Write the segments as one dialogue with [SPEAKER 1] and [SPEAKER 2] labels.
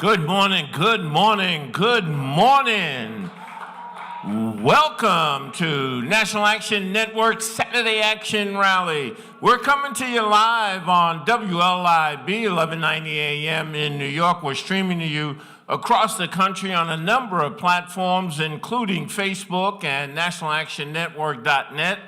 [SPEAKER 1] Good morning, good morning, good morning. Welcome to National Action Network Saturday Action Rally. We're coming to you live on WLIB 1190 AM in New York. We're streaming to you across the country on a number of platforms, including Facebook and nationalactionnetwork.net.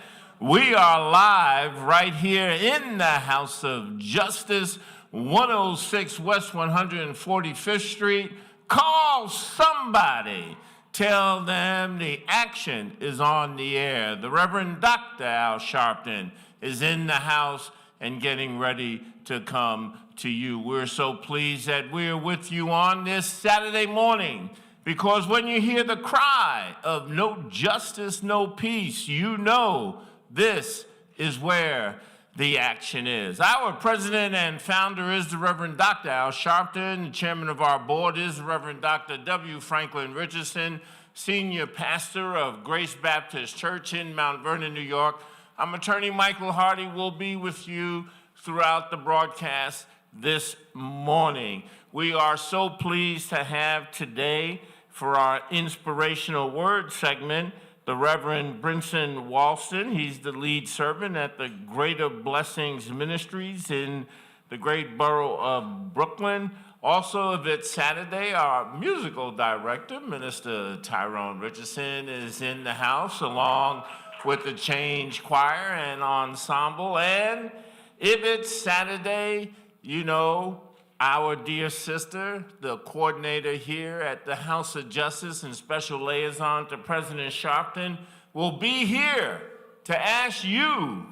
[SPEAKER 1] We are live right here in the House of Justice, 106 West 145th Street. Call somebody. Tell them the action is on the air. The Reverend Dr. Al Sharpton is in the house and getting ready to come to you. We're so pleased that we're with you on this Saturday morning, because when you hear the cry of no justice, no peace, you know this is where the action is. Our president and founder is the Reverend Dr. Al Sharpton. The chairman of our board is the Reverend Dr. W. Franklin Richardson, senior pastor of Grace Baptist Church in Mount Vernon, New York. I'm attorney Michael Hardy. Will be with you throughout the broadcast this morning. We are so pleased to have today for our inspirational word segment the Reverend Brinson Walston. He's the lead servant at the Greater Blessings Ministries in the great borough of Brooklyn. Also, if it's Saturday, our musical director, Minister Tyrone Richardson, is in the house along with the Change Choir and Ensemble. And if it's Saturday, you know, our dear sister, the coordinator here at the House of Justice and special liaison to President Sharpton, will be here to ask you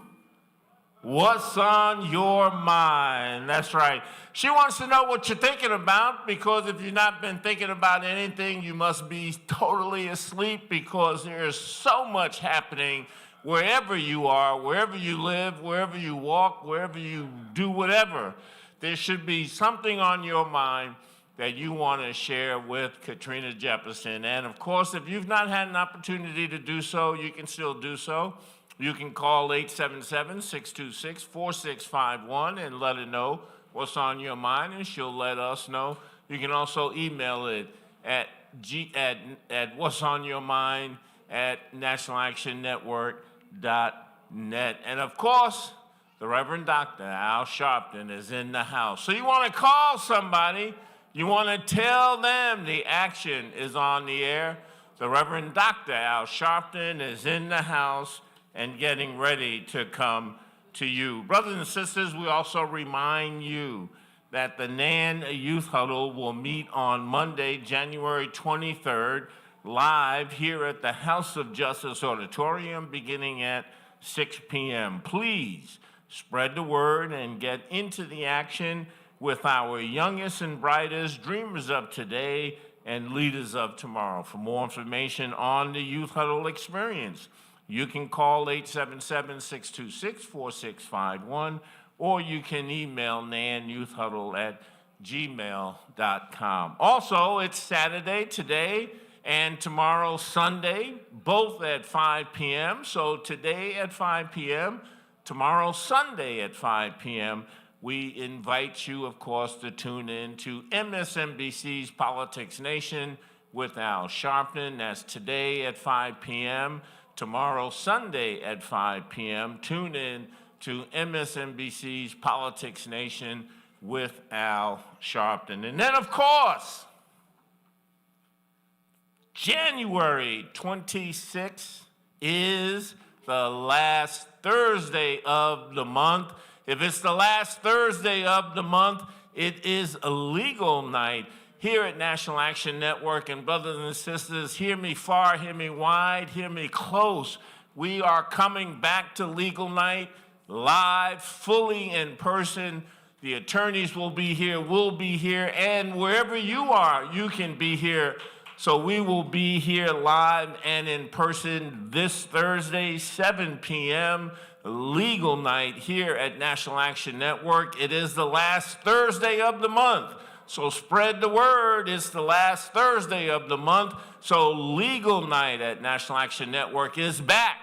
[SPEAKER 1] what's on your mind. That's right. She wants to know what you're thinking about, because if you've not been thinking about anything, you must be totally asleep, because there is so much happening wherever you are, wherever you live, wherever you walk, wherever you do whatever. There should be something on your mind that you want to share with Katrina Jefferson. And of course, if you've not had an opportunity to do so, you can still do so. You can call 877-626-4651 and let her know what's on your mind, and she'll let us know. You can also email it at what'sonyourmind@nationalactionnetwork.net. And of course, the Reverend Dr. Al Sharpton is in the house. So you want to call somebody, you want to tell them the action is on the air. The Reverend Dr. Al Sharpton is in the house and getting ready to come to you. Brothers and sisters, we also remind you that the NAN Youth Huddle will meet on Monday, January 23rd, live here at the House of Justice Auditorium beginning at 6 p.m. Please spread the word and get into the action with our youngest and brightest dreamers of today and leaders of tomorrow. For more information on the Youth Huddle experience, you can call 877-626-4651, or you can email nanyouthhuddle@gmail.com. Also, it's Saturday today and tomorrow, Sunday, both at 5 p.m. So today at 5 p.m., tomorrow, Sunday at 5 p.m., we invite you, of course, to tune in to MSNBC's Politics Nation with Al Sharpton. That's today at 5 p.m., tomorrow, Sunday at 5 p.m. Tune in to MSNBC's Politics Nation with Al Sharpton. And then, of course, January 26th is the last Thursday of the month. If it's the last Thursday of the month, it is a legal night here at National Action Network. And brothers and sisters, hear me far, hear me wide, hear me close. We are coming back to legal night live, fully in person. The attorneys will be here, we'll be here, and wherever you are, you can be here. So we will be here live and in person this Thursday, 7 p.m., legal night here at National Action Network. It is the last Thursday of the month. So spread the word. It's the last Thursday of the month. So legal night at National Action Network is back.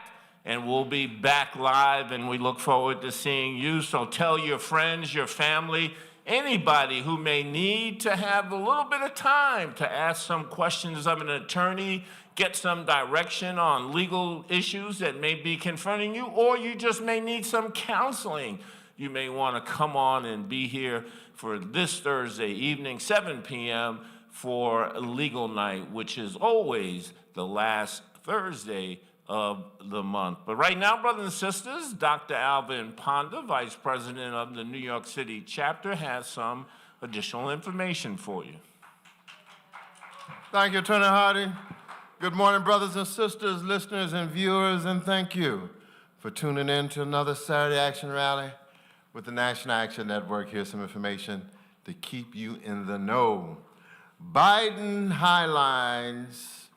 [SPEAKER 1] And we'll be back live, and we look forward to seeing you. So tell your friends, your family, anybody who may need to have a little bit of time to ask some questions of an attorney, get some direction on legal issues that may be confronting you, or you just may need some counseling. You may want to come on and be here for this Thursday evening, 7 p.m., for Legal Night, which is always the last Thursday of the month. But right now, brothers and sisters, Dr. Alvin Ponda, Vice President of the New York City chapter, has some additional information for you.
[SPEAKER 2] Thank you, Attorney Hardy. Good morning, brothers and sisters, listeners and viewers, and thank you for tuning in to another Saturday Action Rally with the National Action Network. Here's some information to keep you in the know. Biden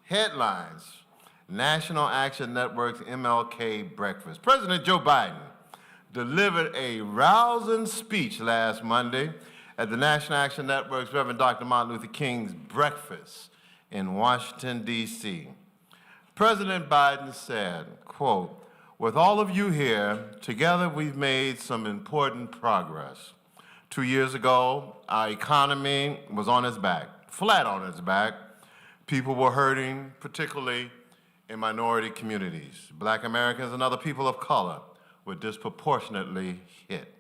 [SPEAKER 2] headlines, National Action Network's MLK breakfast. President Joe Biden delivered a rousing speech last Monday at the National Action Network's Reverend Dr. Martin Luther King's breakfast in Washington, D.C. President Biden said, quote, "With all of you here, together we've made some important progress. 2 years ago, our economy was on its back, flat on its back. People were hurting, particularly in minority communities. Black Americans and other people of color were disproportionately hit.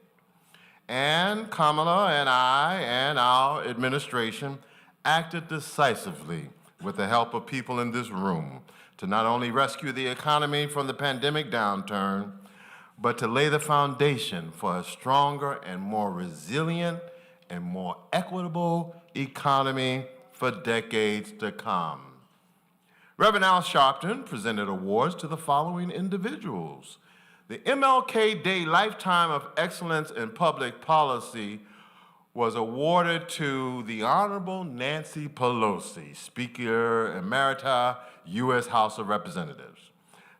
[SPEAKER 2] And Kamala and I and our administration acted decisively with the help of people in this room to not only rescue the economy from the pandemic downturn, but to lay the foundation for a stronger and more resilient and more equitable economy for decades to come." Reverend Al Sharpton presented awards to the following individuals. The MLK Day Lifetime of Excellence in Public Policy was awarded to the Honorable Nancy Pelosi, Speaker Emerita, U.S. House of Representatives.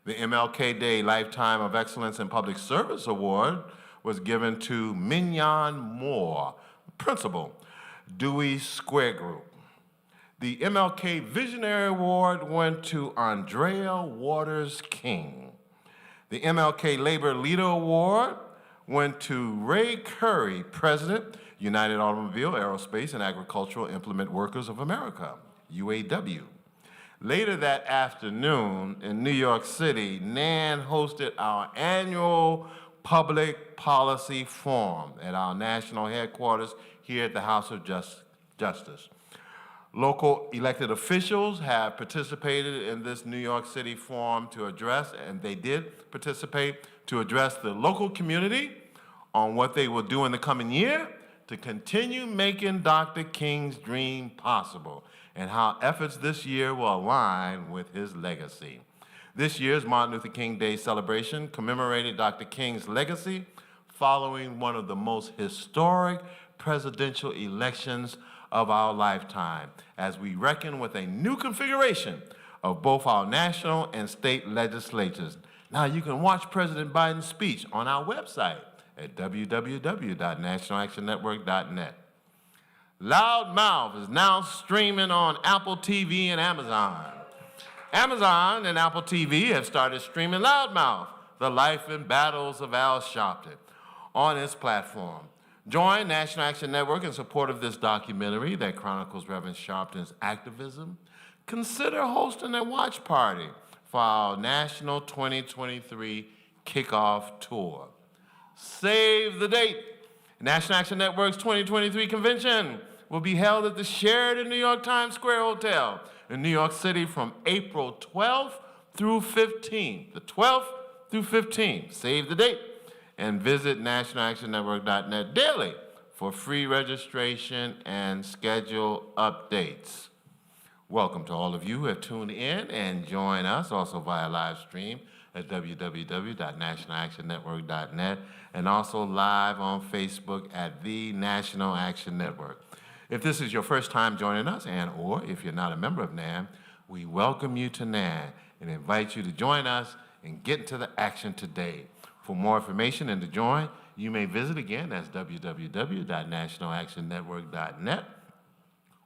[SPEAKER 2] The MLK Day Lifetime of Excellence in Public Service Award was given to Mignon Moore, Principal, Dewey Square Group. The MLK Visionary Award went to Andrea Waters King. The MLK Labor Leader Award went to Ray Curry, President, United Automobile, Aerospace, and Agricultural Implement Workers of America, UAW. Later that afternoon in New York City, NAN hosted our annual Public Policy Forum at our national headquarters here at the House of Justice. Local elected officials have participated in this New York City forum to address, and they did participate, to address the local community on what they will do in the coming year to continue making Dr. King's dream possible, and how efforts this year will align with his legacy. This year's Martin Luther King Day celebration commemorated Dr. King's legacy following one of the most historic presidential elections of our lifetime, as we reckon with a new configuration of both our national and state legislatures. Now you can watch President Biden's speech on our website at www.nationalactionnetwork.net. Loudmouth is now streaming on Apple TV and Amazon. Amazon and Apple TV have started streaming Loudmouth, The Life and Battles of Al Sharpton, on its platform. Join National Action Network in support of this documentary that chronicles Reverend Sharpton's activism. Consider hosting a watch party for our National 2023 Kickoff Tour. Save the date. National Action Network's 2023 convention will be held at the Sheraton New York Times Square Hotel in New York City from April 12th through 15th. The 12th through 15th. Save the date and visit nationalactionnetwork.net daily for free registration and schedule updates. Welcome to all of you who have tuned in and join us also via live stream at www.nationalactionnetwork.net and also live on Facebook at the National Action Network. If this is your first time joining us, and or if you're not a member of NAN, we welcome you to NAN and invite you to join us and get into the action today. For more information and to join, you may visit again, that's www.nationalactionnetwork.net,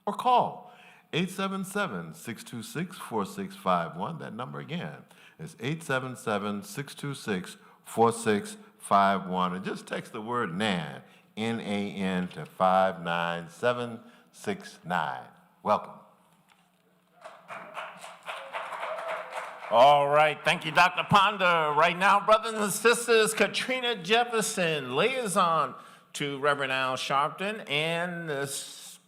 [SPEAKER 2] or call 877-626-4651. That number again is 877-626-4651. And just text the word NAN, NAN to 59769. Welcome.
[SPEAKER 1] All right, thank you, Dr. Ponder. Right now, brothers and sisters, Katrina Jefferson, liaison to Reverend Al Sharpton, and does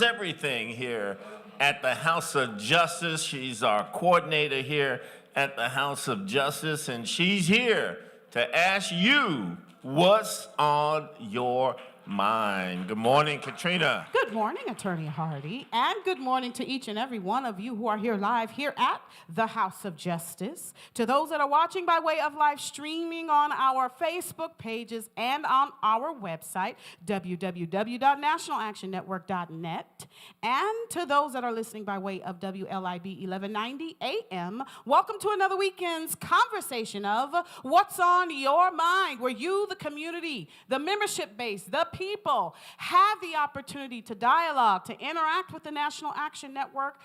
[SPEAKER 1] everything here at the House of Justice. She's our coordinator here at the House of Justice, and she's here to ask you what's on your mind. Good morning, Katrina.
[SPEAKER 3] Good morning, Attorney Hardy, and good morning to each and every one of you who are here live here at the House of Justice. To those that are watching by way of live streaming on our Facebook pages and on our website, www.nationalactionnetwork.net, and to those that are listening by way of WLIB 1190 AM, welcome to another weekend's conversation of What's on Your Mind, where you, the community, the membership base, the people have the opportunity to dialogue, to interact with the National Action Network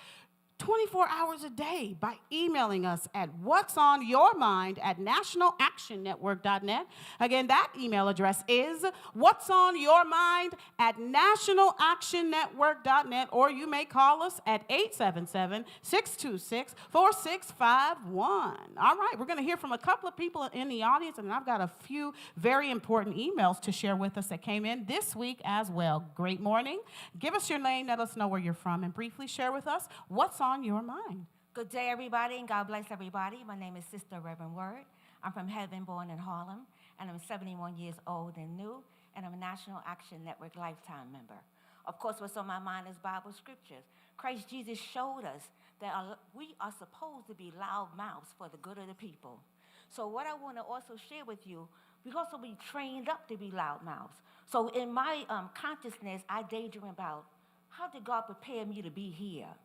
[SPEAKER 3] 24 hours a day by emailing us at whatsonyourmind@nationalactionnetwork.net. Again, that email address is whatsonyourmind@nationalactionnetwork.net, or you may call us at 877-626-4651. All right, we're going to hear from a couple of people in the audience, and I've got a few very important emails to share with us that came in this week as well. Great morning. Give us your name, let us know where you're from, and briefly share with us what's on your mind.
[SPEAKER 4] Good day, everybody, and God bless everybody. My name is Sister Reverend Word. I'm from Heaven, born in Harlem, and I'm 71 years old and new, and I'm a National Action Network lifetime member. Of course, what's on my mind is Bible scriptures. Christ Jesus showed us that we are supposed to be loud mouths for the good of the people. So what I want to also share with you, we also be trained up to be loud mouths. So in my consciousness, I daydream about how did God prepare me to be here?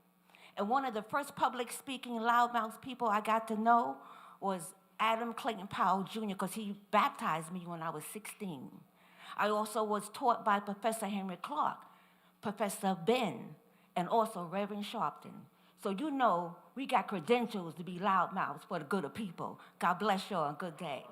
[SPEAKER 4] And one of the first public speaking loudmouth people I got to know was Adam Clayton Powell Jr., because he baptized me when I was 16. I also was taught by Professor Henry Clark, Professor Ben, and also Reverend Sharpton. So you know we got credentials to be loudmouths for the good of people. God bless you and good day.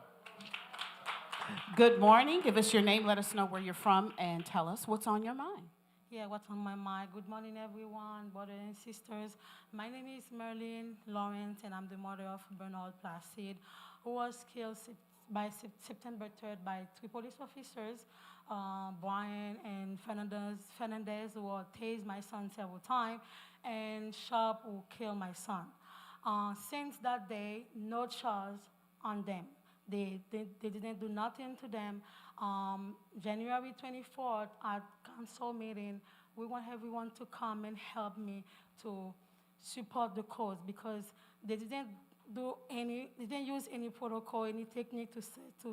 [SPEAKER 3] Good morning. Give us your name, let us know where you're from, and tell us what's on your mind.
[SPEAKER 5] Yeah, what's on my mind? Good morning, everyone, brothers and sisters. My name is Merlin Lawrence, and I'm the mother of Bernard Placide, who was killed by September 3rd by 3 police officers, Brian and Fernandez, who tased my son several times, and Sharp, who killed my son. Since that day, no charge on them. They didn't do nothing to them. January 24th at council meeting, we want everyone to come and help me to support the cause, because they didn't use any protocol, any technique to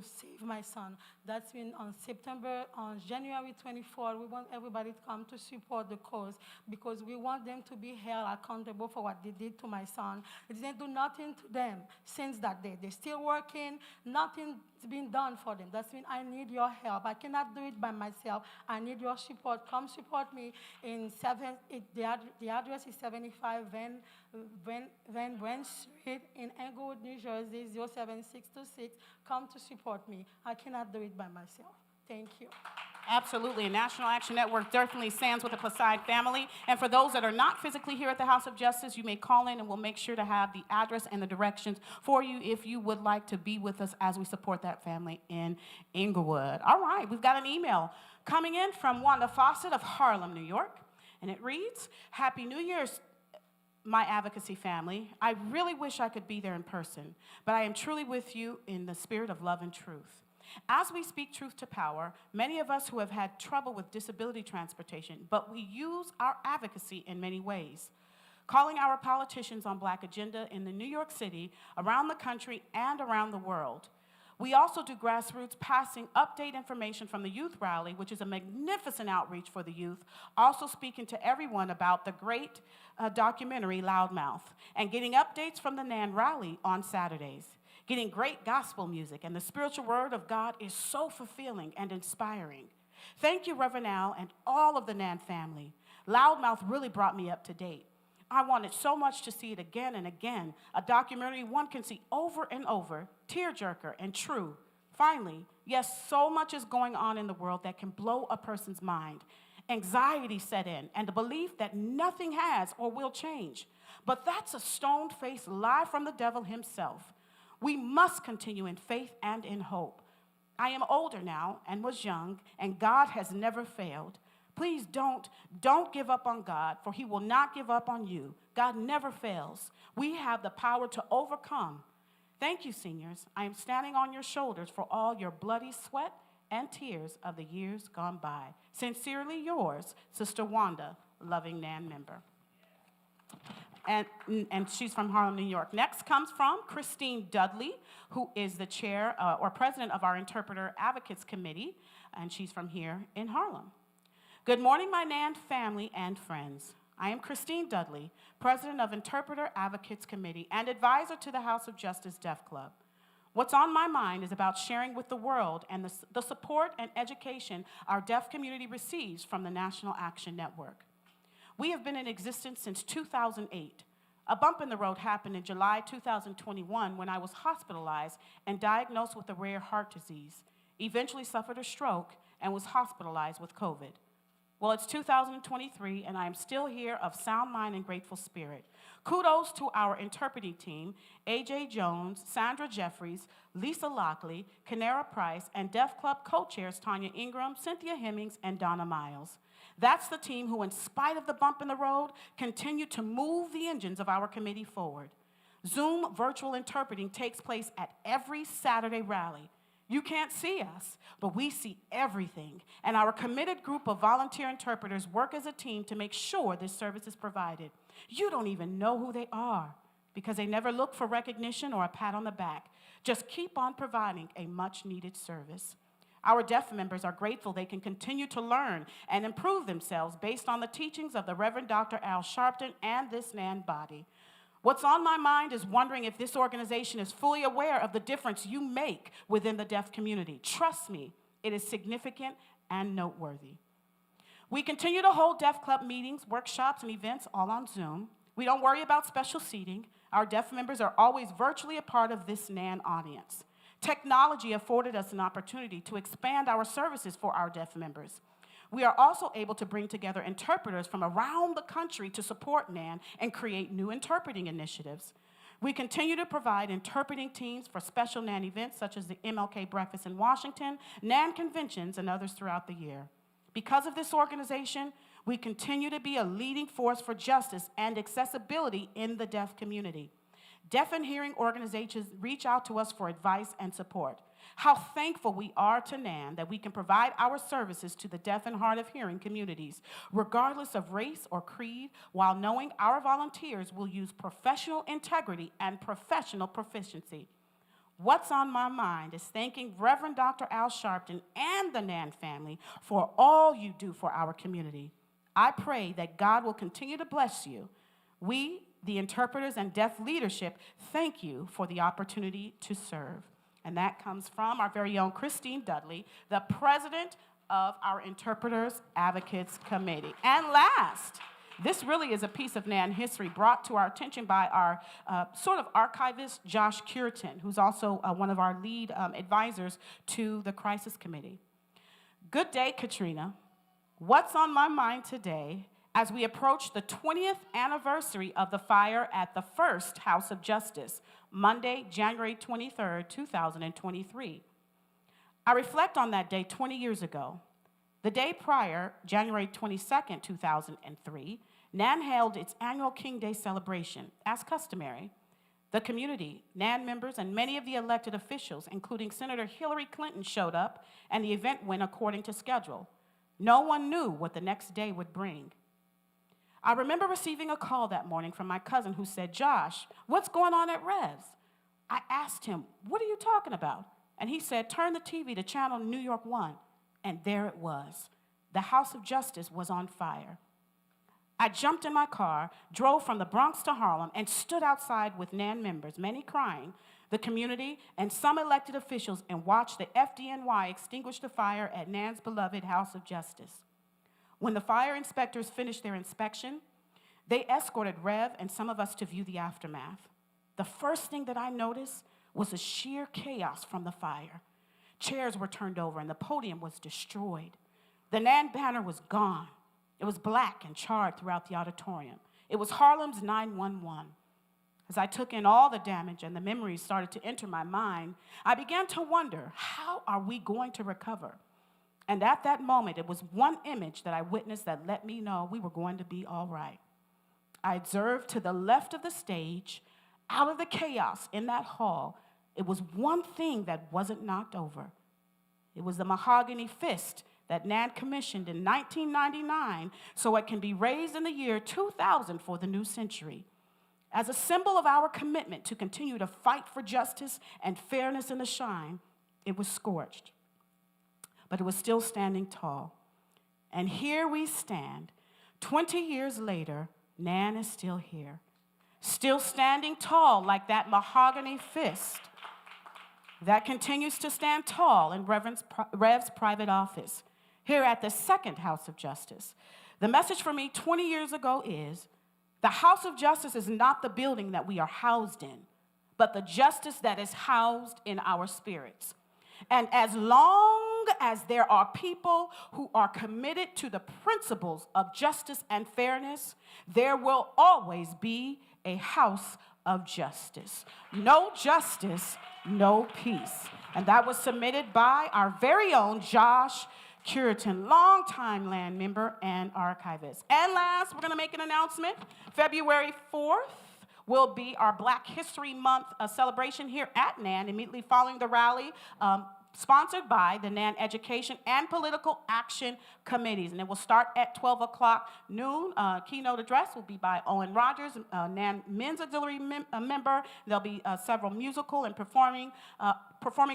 [SPEAKER 5] save my son. That's when on January 24th, we want everybody to come to support the cause, because we want them to be held accountable for what they did to my son. They didn't do nothing to them since that day. They're still working, nothing's been done for them. That's when I need your help. I cannot do it by myself. I need your support. Come support me the address is 75 Van Brent Street in Englewood, New Jersey, 07626. Come to support me. I cannot do it by myself. Thank you.
[SPEAKER 3] Absolutely. And National Action Network definitely stands with the Placide family. And for those that are not physically here at the House of Justice, you may call in and we'll make sure to have the address and the directions for you if you would like to be with us as we support that family in Englewood. All right, we've got an email coming in from Wanda Fawcett of Harlem, New York. And it reads, Happy New Year's, my advocacy family. I really wish I could be there in person, but I am truly with you in the spirit of love and truth. As we speak truth to power, many of us who have had trouble with disability transportation, but we use our advocacy in many ways. Calling our politicians on Black agenda in the New York City, around the country, and around the world. We also do grassroots passing update information from the youth rally, which is a magnificent outreach for the youth, also speaking to everyone about the great documentary Loudmouth, and getting updates from the NAN rally on Saturdays. Getting great gospel music, and the spiritual word of God is so fulfilling and inspiring. Thank you, Reverend Al, and all of the NAN family. Loudmouth really brought me up to date. I wanted so much to see it again and again, a documentary one can see over and over, tearjerker and true, Finally, yes, so much is going on in the world that can blow a person's mind. Anxiety set in, and the belief that nothing has or will change. But that's a stone-faced lie from the devil himself. We must continue in faith and in hope. I am older now and was young, and God has never failed. Please don't give up on God, for he will not give up on you. God never fails. We have the power to overcome. Thank you, seniors. I am standing on your shoulders for all your bloody sweat and tears of the years gone by. Sincerely yours, Sister Wanda, loving NAN member. And she's from Harlem, New York. Next comes from Christine Dudley, who is the chair or president of our Interpreter Advocates Committee, and she's from here in Harlem. Good morning, my NAN family and friends. I am Christine Dudley, president of Interpreter Advocates Committee and advisor to the House of Justice Deaf Club. What's on my mind is about sharing with the world and the support and education our deaf community receives from the National Action Network. We have been in existence since 2008. A bump in the road happened in July 2021 when I was hospitalized and diagnosed with a rare heart disease, eventually suffered a stroke, and was hospitalized with COVID. Well, it's 2023, and I am still here of sound mind and grateful spirit. Kudos to our interpreting team, A.J. Jones, Sandra Jeffries, Lisa Lockley, Kanara Price, and Deaf Club co-chairs Tanya Ingram, Cynthia Hemmings, and Donna Miles. That's the team who, in spite of the bump in the road, continue to move the engines of our committee forward. Zoom virtual interpreting takes place at every Saturday rally. You can't see us, but we see everything, and our committed group of volunteer interpreters work as a team to make sure this service is provided. You don't even know who they are because they never look for recognition or a pat on the back. Just keep on providing a much-needed service. Our deaf members are grateful they can continue to learn and improve themselves based on the teachings of the Reverend Dr. Al Sharpton and this NAN body. What's on my mind is wondering if this organization is fully aware of the difference you make within the deaf community. Trust me, it is significant and noteworthy. We continue to hold Deaf Club meetings, workshops, and events all on Zoom. We don't worry about special seating. Our deaf members are always virtually a part of this NAN audience. Technology afforded us an opportunity to expand our services for our deaf members. We are also able to bring together interpreters from around the country to support NAN and create new interpreting initiatives. We continue to provide interpreting teams for special NAN events such as the MLK Breakfast in Washington, NAN conventions, and others throughout the year. Because of this organization, we continue to be a leading force for justice and accessibility in the deaf community. Deaf and hearing organizations reach out to us for advice and support. How thankful we are to NAN that we can provide our services to the deaf and hard of hearing communities, regardless of race or creed, while knowing our volunteers will use professional integrity and professional proficiency. What's on my mind is thanking Reverend Dr. Al Sharpton and the NAN family for all you do for our community. I pray that God will continue to bless you. We, the interpreters and deaf leadership, thank you for the opportunity to serve. And that comes from our very own Christine Dudley, the president of our Interpreters Advocates Committee. And last, this really is a piece of NAN history brought to our attention by our sort of archivist, Josh Cureton, who's also one of our lead advisors to the Crisis Committee. Good day, Katrina. What's on my mind today as we approach the 20th anniversary of the fire at the first House of Justice, Monday, January 23rd, 2023. I reflect on that day 20 years ago. The day prior, January 22nd, 2003, NAN held its annual King Day celebration, as customary. The community, NAN members, and many of the elected officials, including Senator Hillary Clinton, showed up, and the event went according to schedule. No one knew what the next day would bring. I remember receiving a call that morning from my cousin who said, "Josh, what's going on at Revs?" I asked him, "What are you talking about?" And he said, "Turn the TV to channel New York 1. And there it was. The House of Justice was on fire. I jumped in my car, drove from the Bronx to Harlem, and stood outside with NAN members, many crying, the community, and some elected officials, and watched the FDNY extinguish the fire at NAN's beloved House of Justice. When the fire inspectors finished their inspection, they escorted Rev and some of us to view the aftermath. The first thing that I noticed was the sheer chaos from the fire. Chairs were turned over and the podium was destroyed. The NAN banner was gone. It was black and charred throughout the auditorium. It was Harlem's 911. As I took in all the damage and the memories started to enter my mind, I began to wonder, how are we going to recover? And at that moment, it was one image that I witnessed that let me know we were going to be all right. I observed to the left of the stage, out of the chaos in that hall, it was one thing that wasn't knocked over. It was the mahogany fist that NAN commissioned in 1999 so it can be raised in the year 2000 for the new century. As a symbol of our commitment to continue to fight for justice and fairness in the shine, it was scorched. But it was still standing tall. And here we stand. 20 years later, NAN is still here, still standing tall like that mahogany fist that continues to stand tall in Rev's private office here at the Second House of Justice. The message for me 20 years ago is, the House of Justice is not the building that we are housed in, but the justice that is housed in our spirits. And as long as there are people who are committed to the principles of justice and fairness, there will always be a house of justice. No justice, no peace. And that was submitted by our very own Josh Curitan, longtime land member and archivist. And last, we're going to make an announcement. February 4th will be our Black History Month celebration here at NAN, immediately following the rally, sponsored by the NAN Education and Political Action Committees. And it will start at 12 o'clock noon. Keynote address will be by Owen Rogers, NAN Men's Auxiliary member. There'll be several musical and performing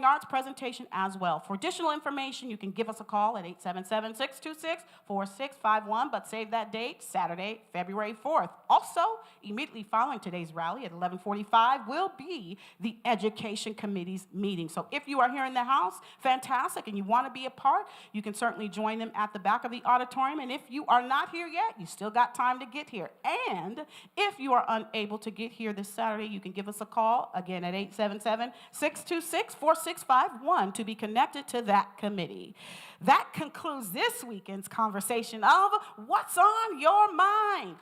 [SPEAKER 3] arts presentation as well. For additional information, you can give us a call at 877-626-4651, but save that date, Saturday, February 4th. Also, immediately following today's rally at 11:45 will be the Education Committee's meeting. So if you are here in the house, fantastic, and you want to be a part, you can certainly join them at the back of the auditorium. And if you are not here yet, you still got time to get here. And if you are unable to get here this Saturday, you can give us a call, again, at 877-626-4651 to be connected to that committee. That concludes this weekend's conversation of What's on Your Mind?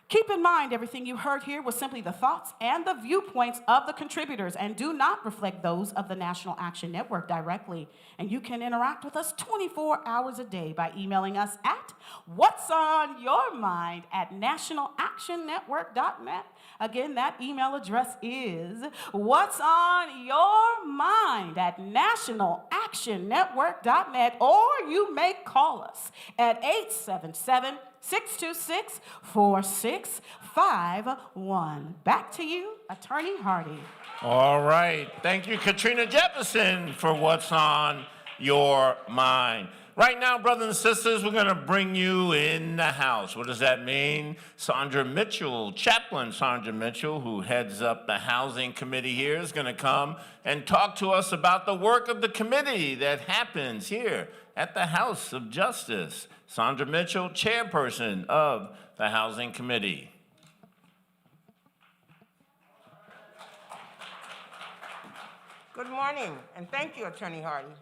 [SPEAKER 3] Keep in mind, everything you heard here was simply the thoughts and the viewpoints of the contributors and do not reflect those of the National Action Network directly. And you can interact with us 24 hours a day by emailing us at whatsonyourmind@nationalactionnetwork.net. Again, that email address is whatsonyourmind@nationalactionnetwork.net, or you may call us at 877-626-4651. Back to you, Attorney Hardy.
[SPEAKER 1] All right. Thank you, Katrina Jefferson, for What's on Your Mind. Right now, brothers and sisters, we're going to bring you in the house. What does that mean? Sandra Mitchell, Chaplain Sandra Mitchell, who heads up the Housing Committee here, is going to come and talk to us about the work of the committee that happens here at the House of Justice. Sandra Mitchell, Chairperson of the Housing Committee.
[SPEAKER 6] Good morning, and thank you, Attorney Hardy.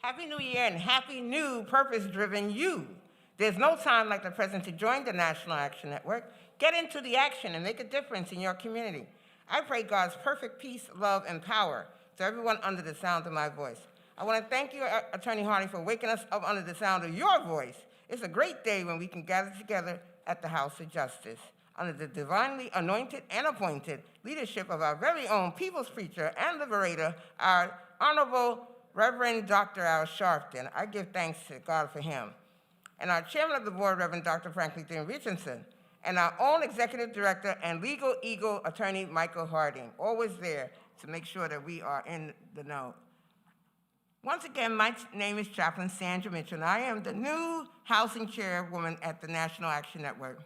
[SPEAKER 6] Happy New Year and happy new purpose-driven you. There's no time like the present to join the National Action Network. Get into the action and make a difference in your community. I pray God's perfect peace, love, and power to everyone under the sound of my voice. I want to thank you, Attorney Hardy, for waking us up under the sound of your voice. It's a great day when we can gather together at the House of Justice under the divinely anointed and appointed leadership of our very own people's preacher and liberator, our Honorable Reverend Dr. Al Sharpton. I give thanks to God for him. And our chairman of the board, Reverend Dr. Franklin D. Richardson, and our own executive director and legal eagle, Attorney Michael Harding, always there to make sure that we are in the know. Once again, my name is Chaplain Sandra Mitchell, and I am the new housing chairwoman at the National Action Network,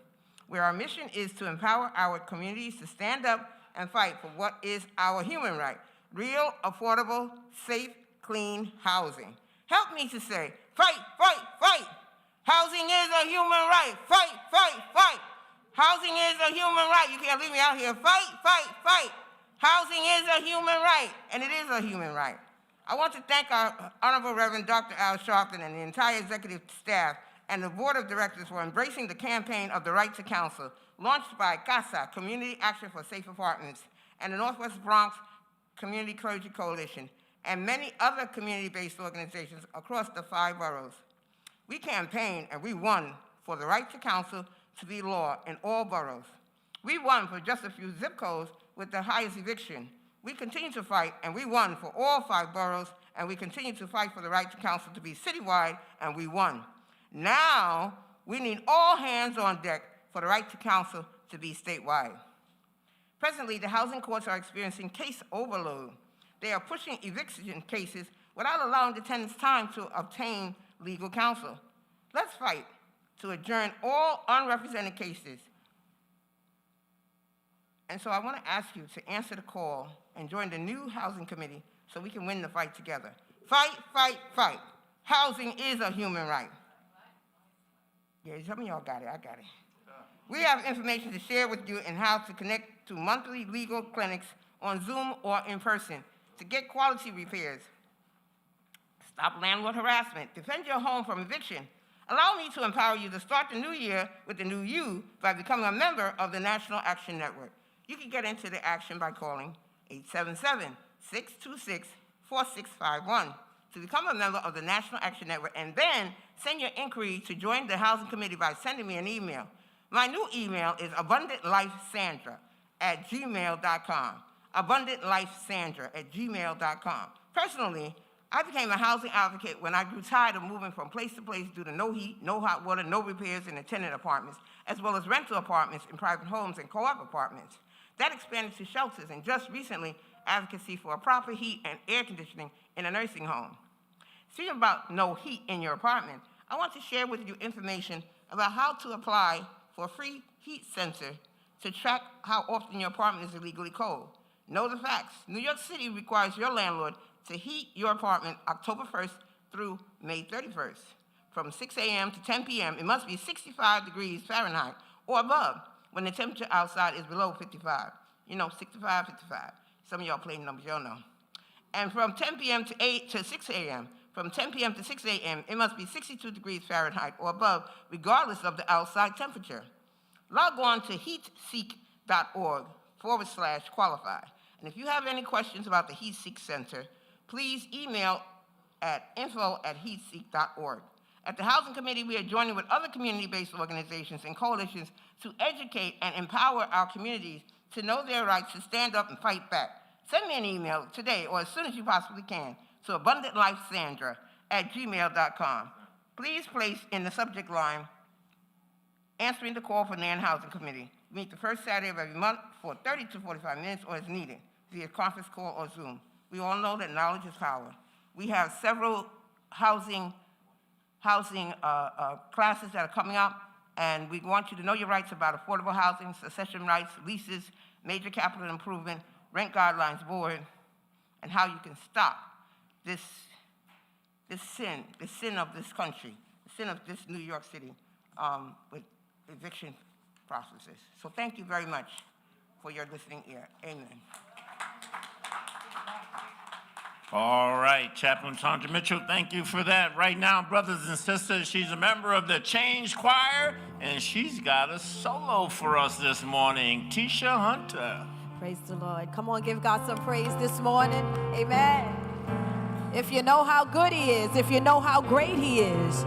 [SPEAKER 6] where our mission is to empower our communities to stand up and fight for what is our human right: real, affordable, safe, clean housing. Help me to say, fight, fight, fight. Housing is a human right. Fight, fight, fight. Housing is a human right. You can't leave me out here. Fight, fight, fight. Housing is a human right, and it is a human right. I want to thank our Honorable Reverend Dr. Al Sharpton and the entire executive staff and the board of directors for embracing the campaign of the Right to Counsel, launched by CASA, Community Action for Safe Apartments, and the Northwest Bronx Community Clergy Coalition, and many other community-based organizations across the 5 boroughs. We campaigned and we won for the right to counsel to be law in all boroughs. We won for just a few zip codes with the highest eviction. We continue to fight, and we won for all 5 boroughs, and we continue to fight for the right to counsel to be citywide, and we won. Now, we need all hands on deck for the right to counsel to be statewide. Presently, the housing courts are experiencing case overload. They are pushing eviction cases without allowing the tenants time to obtain legal counsel. Let's fight to adjourn all unrepresented cases. And so I want to ask you to answer the call and join the new housing committee so we can win the fight together. Fight, fight, fight. Housing is a human right. Yeah, some of y'all got it, I got it. We have information to share with you and how to connect to monthly legal clinics on Zoom or in person to get quality repairs. Stop landlord harassment. Defend your home from eviction. Allow me to empower you to start the new year with the new you by becoming a member of the National Action Network. You can get into the action by calling 877-626-4651 to become a member of the National Action Network, and then send your inquiry to join the Housing Committee by sending me an email. My new email is abundantlifesandra@gmail.com. abundantlifesandra@gmail.com. Personally, I became a housing advocate when I grew tired of moving from place to place due to no heat, no hot water, no repairs in the tenant apartments, as well as rental apartments in private homes and co-op apartments. That expanded to shelters, and just recently, advocacy for proper heat and air conditioning in a nursing home. Speaking about no heat in your apartment, I want to share with you information about how to apply for a free heat sensor to track how often your apartment is illegally cold. Know the facts. New York City requires your landlord to heat your apartment October 1st through May 31st. From 6 a.m. to 10 p.m., it must be 65 degrees Fahrenheit or above when the temperature outside is below 55. You know, 65, 55. Some of y'all play numbers, y'all know. And from 10 p.m. to 6 a.m., from 10 p.m. to 6 a.m., it must be 62 degrees Fahrenheit or above, regardless of the outside temperature. Log on to heatseek.org/qualify. And if you have any questions about the HeatSeek Center, please email at info@heatseek.org. At the Housing Committee, we are joining with other community-based organizations and coalitions to educate and empower our communities to know their rights, to stand up and fight back. Send me an email today or as soon as you possibly can to abundantlifesandra@gmail.com. Please place in the subject line, answering the call for NAN Housing Committee. Meet the first Saturday of every month for 30 to 45 minutes or as needed via conference call or Zoom. We all know that knowledge is power. We have several housing classes that are coming up, and we want you to know your rights about affordable housing, succession rights, leases, major capital improvement, rent guidelines board, and how you can stop this sin of this country, the sin of this New York City with eviction processes. So thank you very much for your listening ear. Amen.
[SPEAKER 1] All right, Chaplain Sandra Mitchell, thank you for that. Right now, brothers and sisters, she's a member of the Change Choir, and she's got a solo for us this morning. Tisha Hunter.
[SPEAKER 7] Praise the Lord. Come on, give God some praise this morning. Amen. If you know how good he is, if you know how great he is.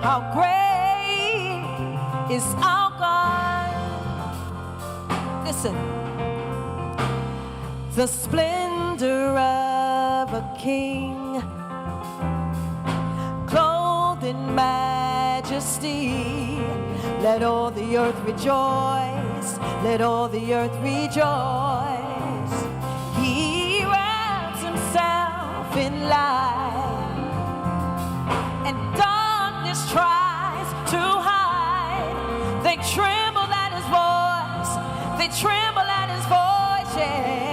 [SPEAKER 7] How great is our God. Listen. The splendor of a king, clothed in majesty. Let all the earth rejoice. Let all the earth rejoice. He wraps himself in light, and darkness tries to hide. They tremble at his voice. They tremble at his voice, yeah.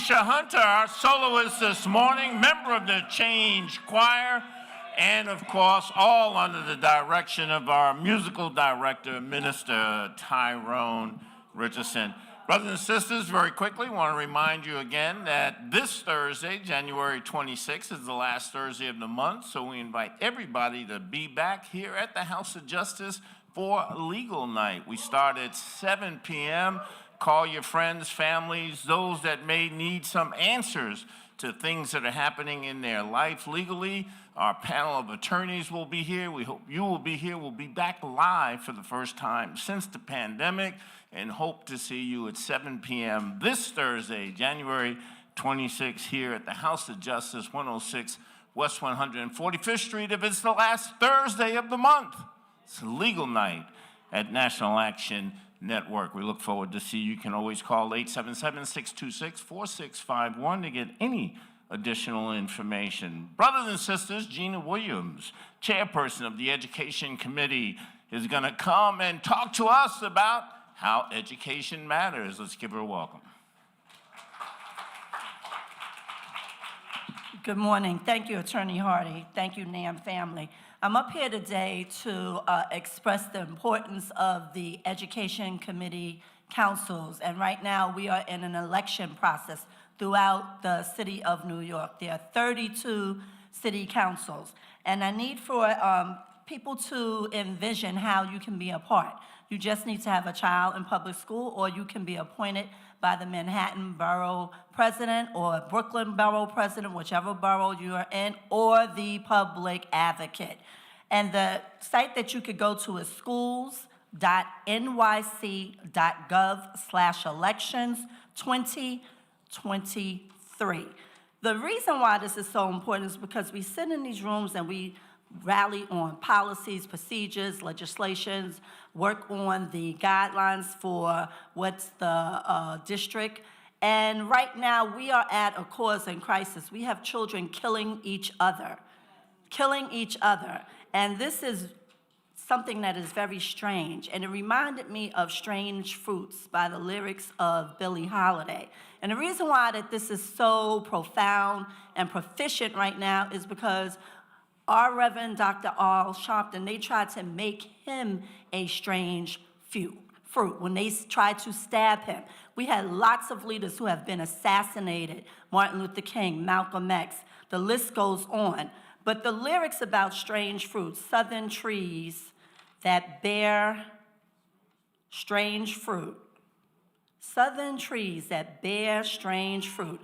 [SPEAKER 1] Alicia Hunter, our soloist this morning, member of the Change Choir, and of course, all under the direction of our musical director, Minister Tyrone Richardson. Brothers and sisters, very quickly, want to remind you again that this Thursday, January 26th, is the last Thursday of the month, so we invite everybody to be back here at the House of Justice for legal night. We start at 7 p.m. Call your friends, families, those that may need some answers to things that are happening in their life legally. Our panel of attorneys will be here. We hope you will be here. We'll be back live for the first time since the pandemic and hope to see you at 7 p.m. this Thursday, January 26th, here at the House of Justice, 106 West 145th Street. If it's the last Thursday of the month, it's a legal night at National Action Network. We look forward to see you. You can always call 877-626-4651 to get any additional information. Brothers and sisters, Gina Williams, chairperson of the Education Committee, is going to come and talk to us about how education matters. Let's give her a welcome.
[SPEAKER 8] Good morning. Thank you, Attorney Hardy. Thank you, NAN family. I'm up here today to express the importance of the Education Committee councils. And right now, we are in an election process throughout the city of New York. There are 32 city councils. And I need for people to envision how you can be a part. You just need to have a child in public school, or you can be appointed by the Manhattan Borough President or Brooklyn Borough President, whichever borough you are in, or the public advocate. And the site that you could go to is schools.nyc.gov/elections 2023. The reason why this is so important is because we sit in these rooms and we rally on policies, procedures, legislations, work on the guidelines for what's the district. And right now, we are at a cause and crisis. We have children killing each other. And this is something that is very strange. And it reminded me of Strange Fruits by the lyrics of Billie Holiday. And the reason why that this is so profound and proficient right now is because our Reverend Dr. R. Sharpton, they tried to make him a strange fruit when they tried to stab him. We had lots of leaders who have been assassinated. Martin Luther King, Malcolm X, the list goes on. But the lyrics about strange fruits, southern trees that bear strange fruit, southern trees that bear strange fruit,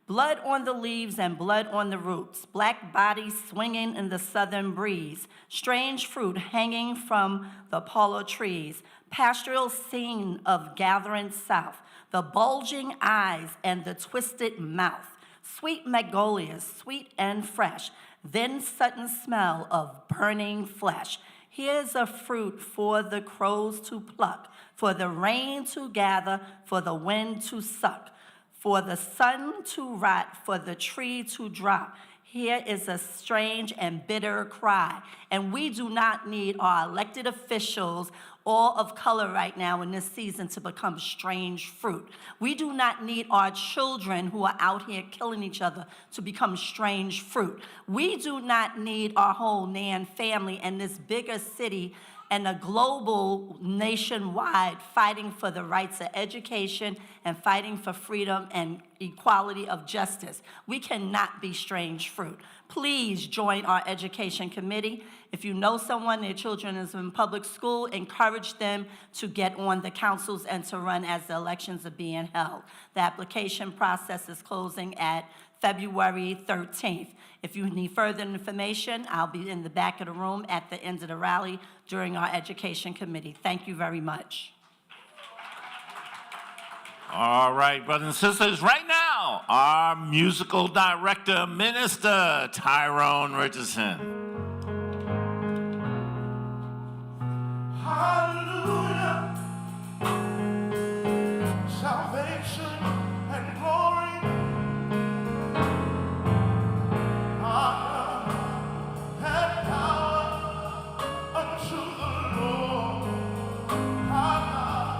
[SPEAKER 8] blood on the leaves and blood on the roots, black bodies swinging in the southern breeze, strange fruit hanging from the polar trees, pastoral scene of gathering south, the bulging eyes and the twisted mouth, sweet magnolias, sweet and fresh, then sudden smell of burning flesh. Here's a fruit for the crows to pluck, for the rain to gather, for the wind to suck, for the sun to rot, for the tree to drop. Here is a strange and bitter cry. And we do not need our elected officials, all of color right now in this season, to become strange fruit. We do not need our children who are out here killing each other to become strange fruit. We do not need our whole NAN family and this bigger city and a global nationwide fighting for the rights of education and fighting for freedom and equality of justice. We cannot be strange fruit. Please join our education committee. If you know someone, their children is in public school, encourage them to get on the councils and to run as the elections are being held. The application process is closing at February 13th. If you need further information, I'll be in the back of the room at the end of the rally during our education committee. Thank you very much.
[SPEAKER 1] All right, brothers and sisters, right now, our musical director, Minister Tyrone Richardson.
[SPEAKER 9] Hallelujah, salvation and glory, honor and power unto the Lord our God.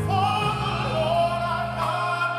[SPEAKER 9] For the Lord our God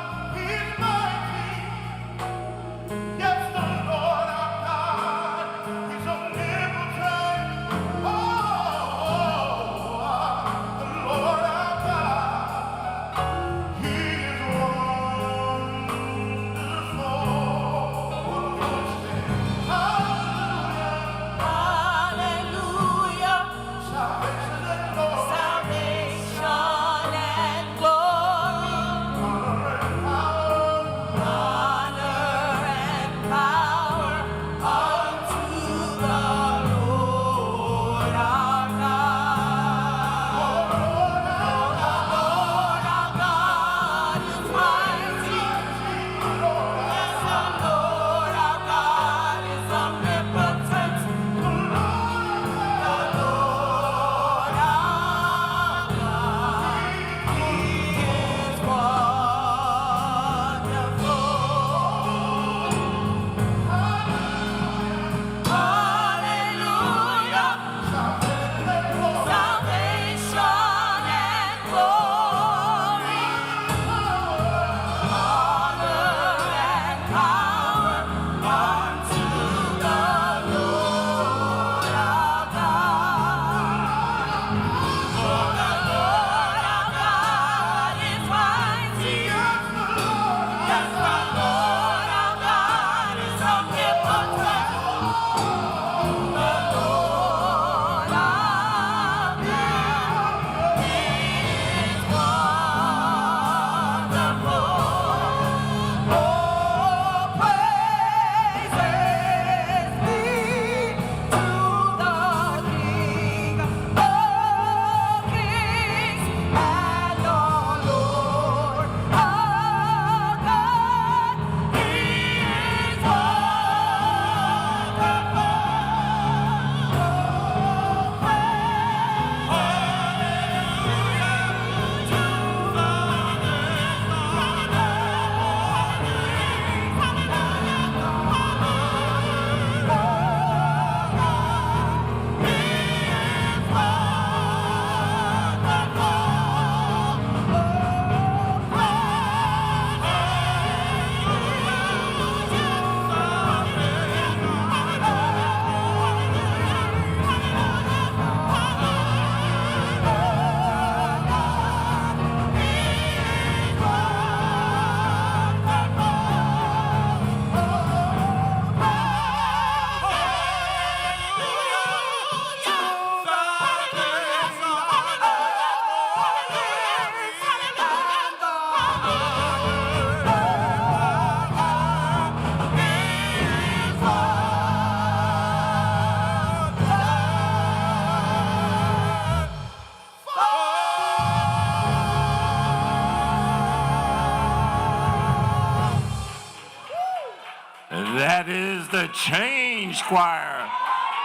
[SPEAKER 1] That is the Change Choir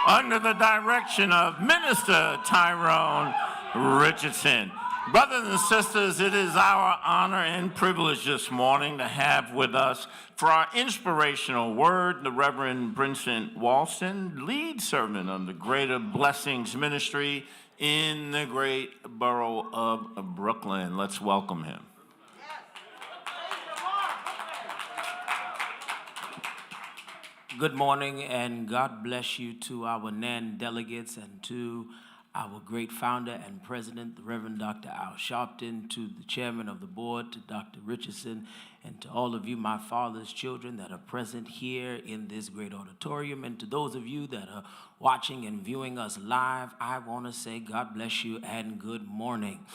[SPEAKER 1] under the direction of Minister Tyrone Richardson. Brothers and sisters, it is our honor and privilege this morning to have with us for our inspirational word the Reverend Brinson Walston, lead servant of the Greater Blessings Ministry in the great borough of Brooklyn. Let's welcome him.
[SPEAKER 10] Good morning, and God bless you to our NAN delegates and to our great founder and president, the Reverend Dr. Al Sharpton, to the chairman of the board, to Dr. Richardson, and to all of you, my father's children that are present here in this great auditorium, and to those of you that are watching and viewing us live, I want to say God bless you and good morning.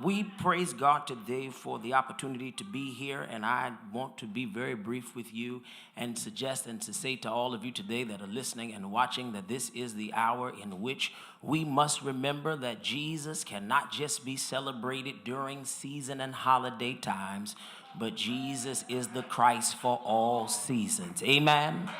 [SPEAKER 10] We praise God today for the opportunity to be here, and I want to be very brief with you and suggest and to say to all of you today that are listening and watching that this is the hour in which we must remember that Jesus cannot just be celebrated during season and holiday times, but Jesus is the Christ for all seasons. Amen.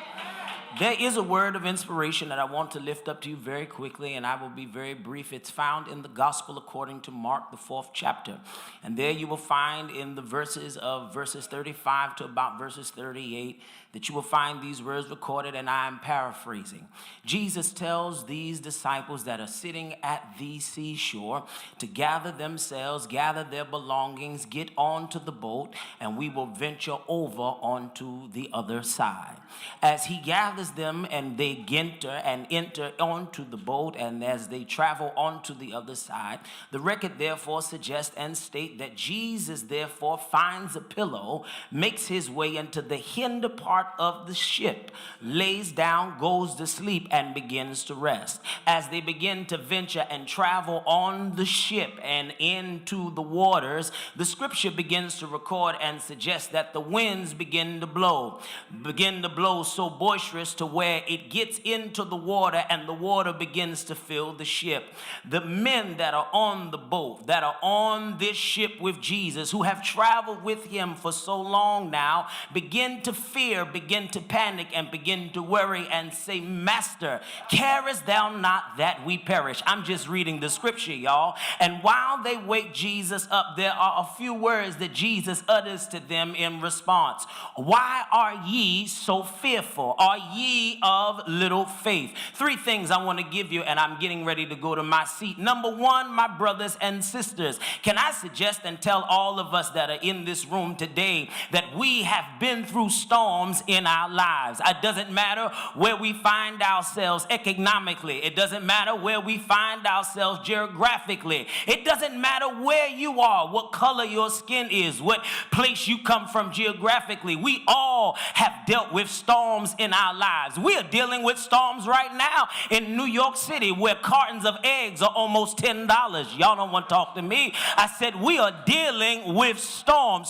[SPEAKER 10] There is a word of inspiration that I want to lift up to you very quickly, and I will be very brief. It's found in the Gospel according to Mark, the 4th chapter. And there you will find in the verses 35 to about verses 38 that you will find these words recorded, and I am paraphrasing. Jesus tells these disciples that are sitting at the seashore to gather themselves, gather their belongings, get onto the boat, and we will venture over onto the other side. As he gathers them and they enter onto the boat, and as they travel onto the other side, the record therefore suggests and state that Jesus therefore finds a pillow, makes his way into the hinder part of the ship, lays down, goes to sleep, and begins to rest. As they begin to venture and travel on the ship and into the waters, the scripture begins to record and suggest that the winds begin to blow so boisterous to where it gets into the water and the water begins to fill the ship. The men that are on the boat, that are on this ship with Jesus, who have traveled with him for so long now, begin to fear, begin to panic, and begin to worry and say, Master, carest thou not that we perish? I'm just reading the scripture, y'all. And while they wake Jesus up, there are a few words that Jesus utters to them in response. Why are ye so fearful? Are ye of little faith? Three things I want to give you, and I'm getting ready to go to my seat. Number one, my brothers and sisters, can I suggest and tell all of us that are in this room today that we have been through storms in our lives. It doesn't matter where we find ourselves economically. It doesn't matter where we find ourselves geographically. It doesn't matter where you are, what color your skin is, what place you come from geographically. We all have dealt with storms in our lives. We are dealing with storms right now in New York City where cartons of eggs are almost $10. Y'all don't want to talk to me. I said we are dealing with storms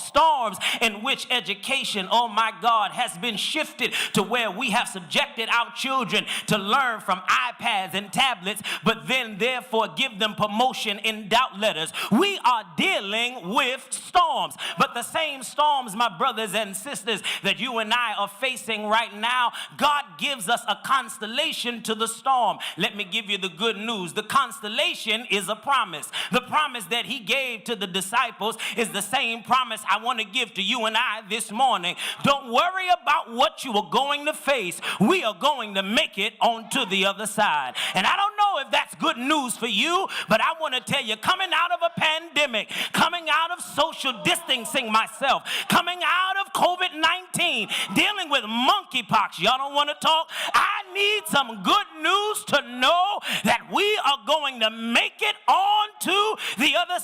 [SPEAKER 10] in which education, oh my God, has been shifted to where we have subjected our children to learn from iPads and tablets, but then therefore give them promotion in doubt letters. We are dealing with storms, but the same storms, my brothers and sisters, that you and I are facing right now, God gives us a constellation to the storm. Let me give you the good news. The constellation is a promise. The promise that he gave to the disciples is the same promise I want to give to you and I this morning. Don't worry about what you are going to face. We are going to make it onto the other side. And I don't know if that's good news for you, but I want to tell you, coming out of a pandemic, coming out of social distancing myself, coming out of COVID-19, dealing with monkeypox, y'all don't want to talk? I need some good news to know that we are going to make it onto the other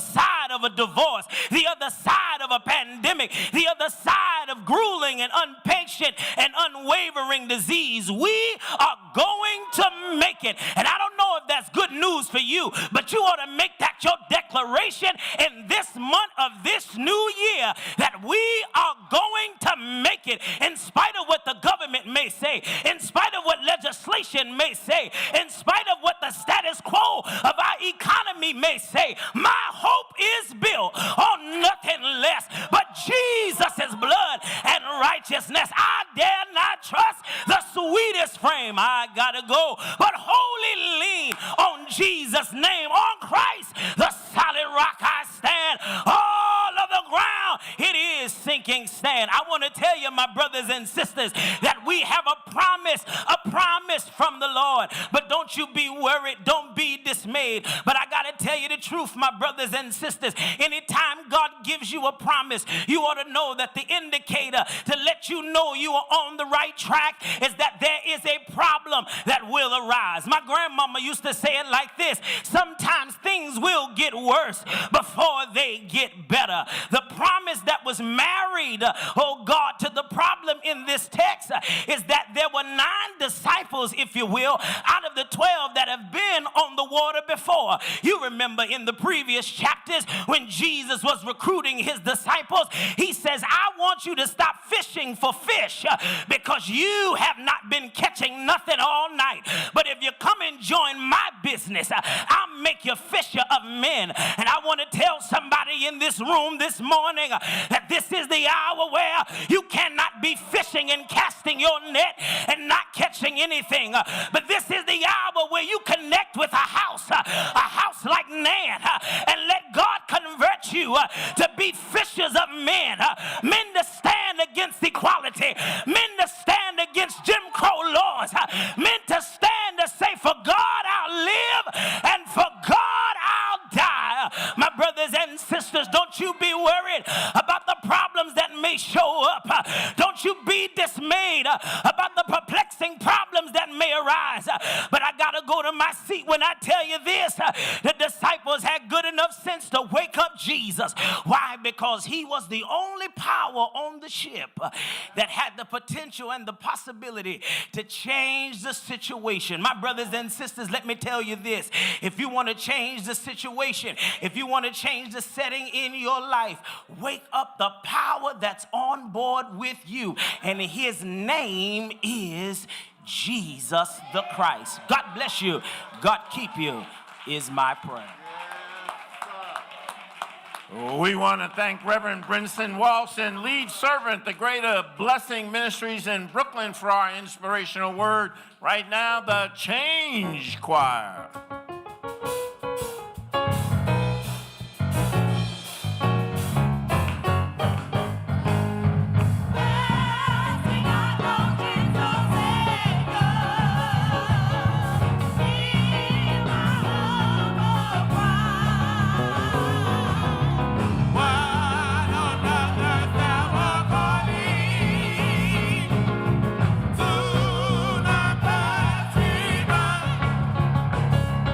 [SPEAKER 10] side of a divorce, the other side of a pandemic, the other side of grueling and impatient and unwavering disease. We are going to make it. And I don't know if that's good news for you, but you ought to make that your declaration in this month of this new year that we are going to make it in spite of what the government may say, in spite of what legislation may say, in spite of what the status quo of our economy may say. My hope is built on nothing less but Jesus' blood and righteousness. I dare frame. I gotta go, but wholly lean on Jesus' name. On Christ, the solid rock I stand. All of the ground, it is sinking sand. I want to tell you, my brothers and sisters, that we have a promise from the Lord. But don't you be worried. Don't be dismayed. But I got to tell you the truth, my brothers and sisters. Anytime God gives you a promise, you ought to know that the indicator to let you know you are on the right track is that there is a problem that will arise. My grandmama used to say it like this: sometimes things will get worse before they get better. The promise that was married, oh God, to the problem in this text is that there were 9 disciples, if you will, out of the 12 that have been on the water before. You remember in the previous chapters when Jesus was recruiting his disciples, he says, I want you to stop fishing for fish because you have not been catching nothing all night. But if you come and join my business, I'll make you fisher of men. And I want to tell somebody in this room this morning that this is the hour where you cannot be fishing and casting your net and not catching anything. But this is the hour where you connect with a house like NAN, and let God convert you to be fishers of men, men to stand against equality, men to stand against Jim Crow laws, men to stand to say, for God I'll live and for God I'll die. My brothers and sisters, don't you be worried about the problems that may show up. Don't you be dismayed about the perplexing problems that may arise. But I got to go to my seat when I tell you this. The disciples had good enough sense to wake up Jesus. Why? Because he was the only power on the ship that had the potential and the possibility to change the situation. My brothers and sisters, let me tell you this. If you want to change the situation, if you want to change the setting in your life, wake up the power that's on board with you. And his name is Jesus the Christ. God bless you. God keep you is my prayer.
[SPEAKER 1] We want to thank Reverend Brinson Walsh and lead servant, the Greater Blessing Ministries in Brooklyn, for our inspirational word. Right now, the Change Choir.
[SPEAKER 9] To the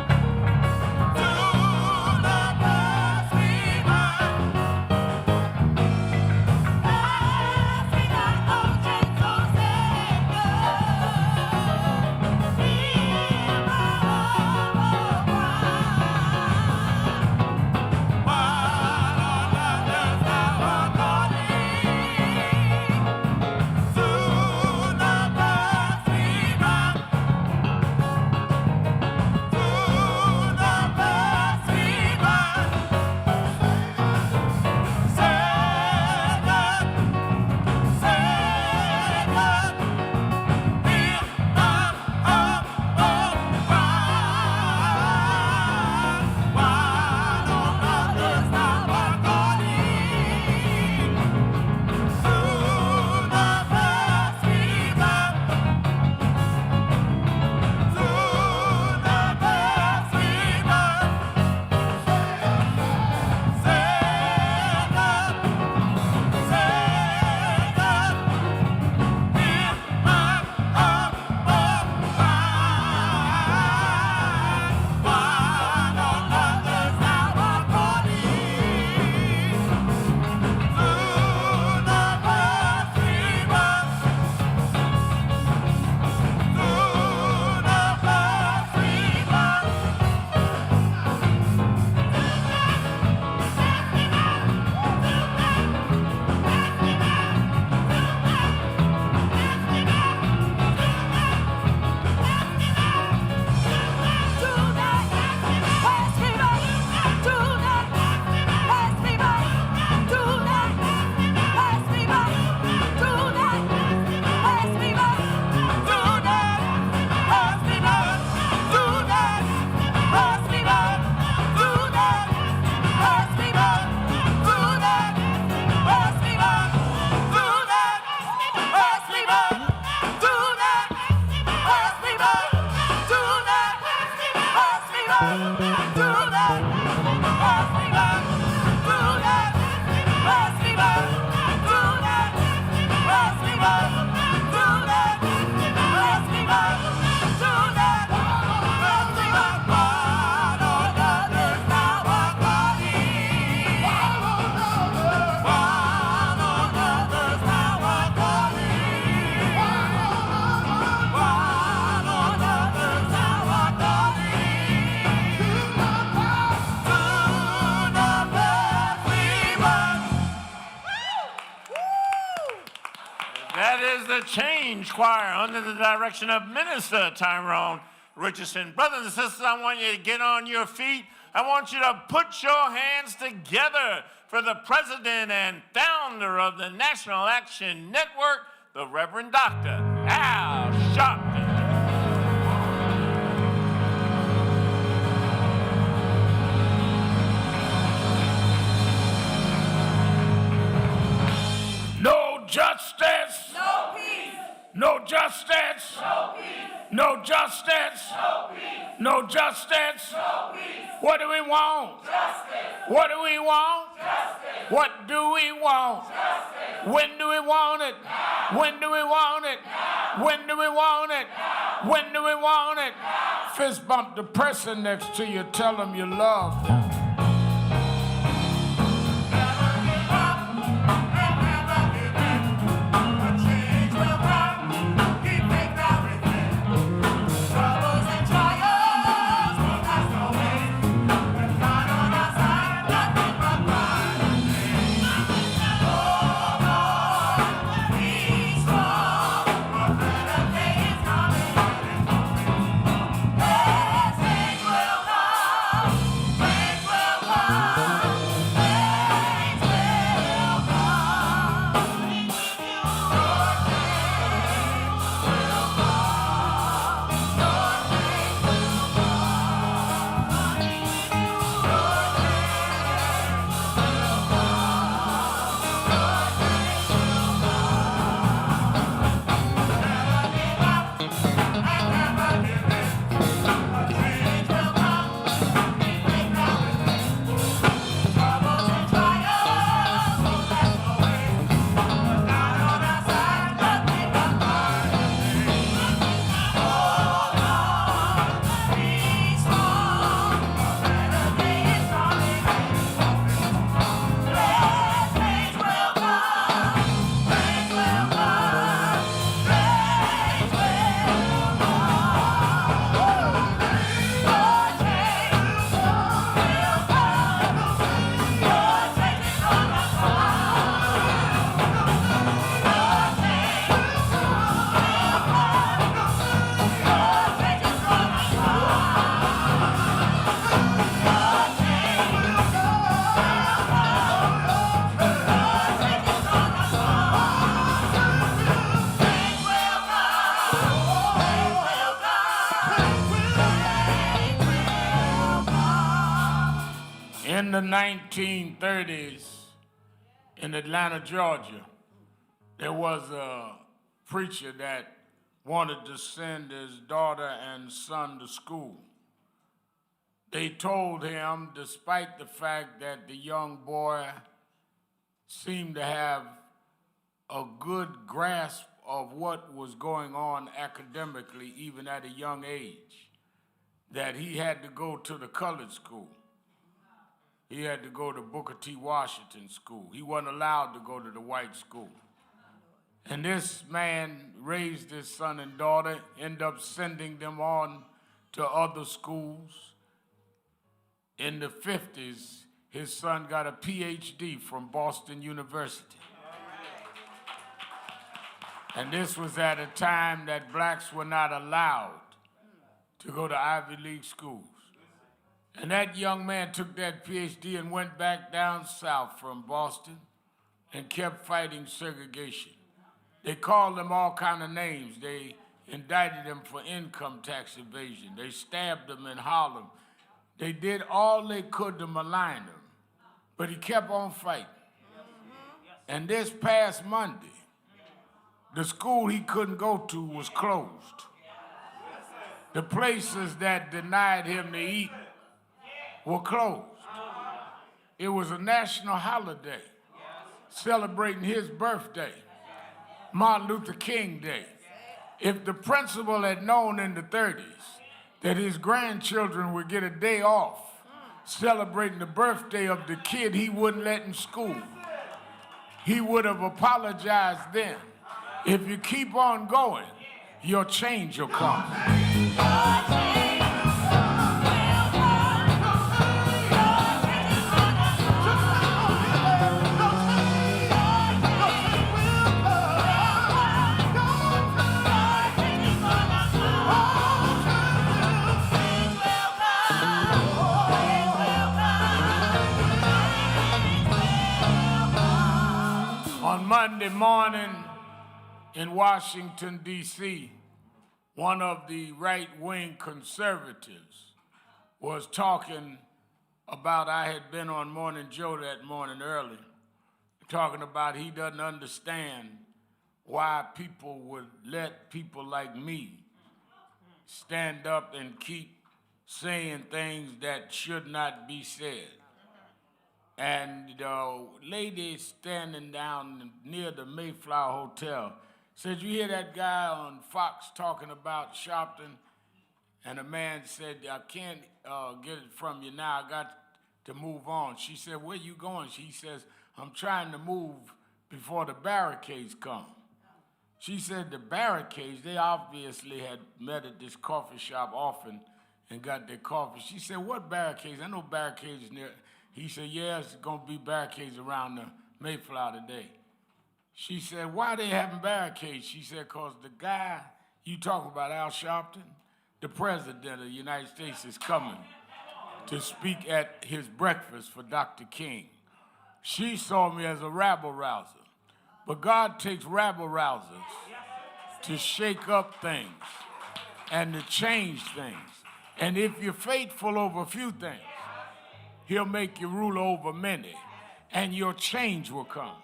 [SPEAKER 1] That is the Change Choir under the direction of Minister Tyrone Richardson. Brothers and sisters, I want you to get on your feet. I want you to put your hands together for the president and founder of the National Action Network, the Reverend Dr. Al Sharpton.
[SPEAKER 9] No justice.
[SPEAKER 7] No peace.
[SPEAKER 9] No justice.
[SPEAKER 7] No peace.
[SPEAKER 9] No justice.
[SPEAKER 7] No peace.
[SPEAKER 9] No justice.
[SPEAKER 7] No peace.
[SPEAKER 9] What do we want?
[SPEAKER 7] Justice.
[SPEAKER 9] What do we want?
[SPEAKER 7] Justice.
[SPEAKER 9] What do we want?
[SPEAKER 7] Justice.
[SPEAKER 9] When do we want it? When do we want it? When do we want it? When do we want it? Fist bump the person next to you. Tell them you love them. In the 1930s, in Atlanta, Georgia, there was a preacher that wanted to send his daughter and son to school. They told him, despite the fact that the young boy seemed to have a good grasp of what was going on academically, even at a young age, that he had to go to the colored school. He had to go to Booker T. Washington School. He wasn't allowed to go to the white school. And this man raised his son and daughter, ended up sending them on to other schools. In the 50s, his son got a PhD from Boston University. And this was at a time that blacks were not allowed to go to Ivy League schools. And that young man took that PhD and went back down south from Boston and kept fighting segregation. They called him all kind of names. They indicted him for income tax evasion. They stabbed him in Harlem. They did all they could to malign him, but he kept on fighting. And this past Monday, the school he couldn't go to was closed. The places that denied him to eat were closed. It was a national holiday celebrating his birthday, Martin Luther King Day. If the principal had known in the 30s that his grandchildren would get a day off celebrating the birthday of the kid he wouldn't let in school, he would have apologized then. If you keep on going, your change will come. Sunday morning in Washington, D.C., one of the right-wing conservatives was talking about, I had been on Morning Joe that morning early, talking about he doesn't understand why people would let people like me stand up and keep saying things that should not be said. And the lady standing down near the Mayflower Hotel said, "You hear that guy on Fox talking about Sharpton?" And the man said, "I can't get it from you now. I got to move on." She said, "Where you going?" She says, "I'm trying to move before the barricades come." She said the barricades, they obviously had met at this coffee shop often and got their coffee. She said, "What barricades? I know barricades near." He said, "Yeah, it's going to be barricades around the Mayflower today." She said, "Why they having barricades?" She said, "Because the guy you talk about, Al Sharpton, the president of the United States, is coming to speak at his breakfast for Dr. King." She saw me as a rabble-rouser. But God takes rabble-rousers to shake up things and to change things. And if you're faithful over a few things, he'll make you rule over many, and your change will come.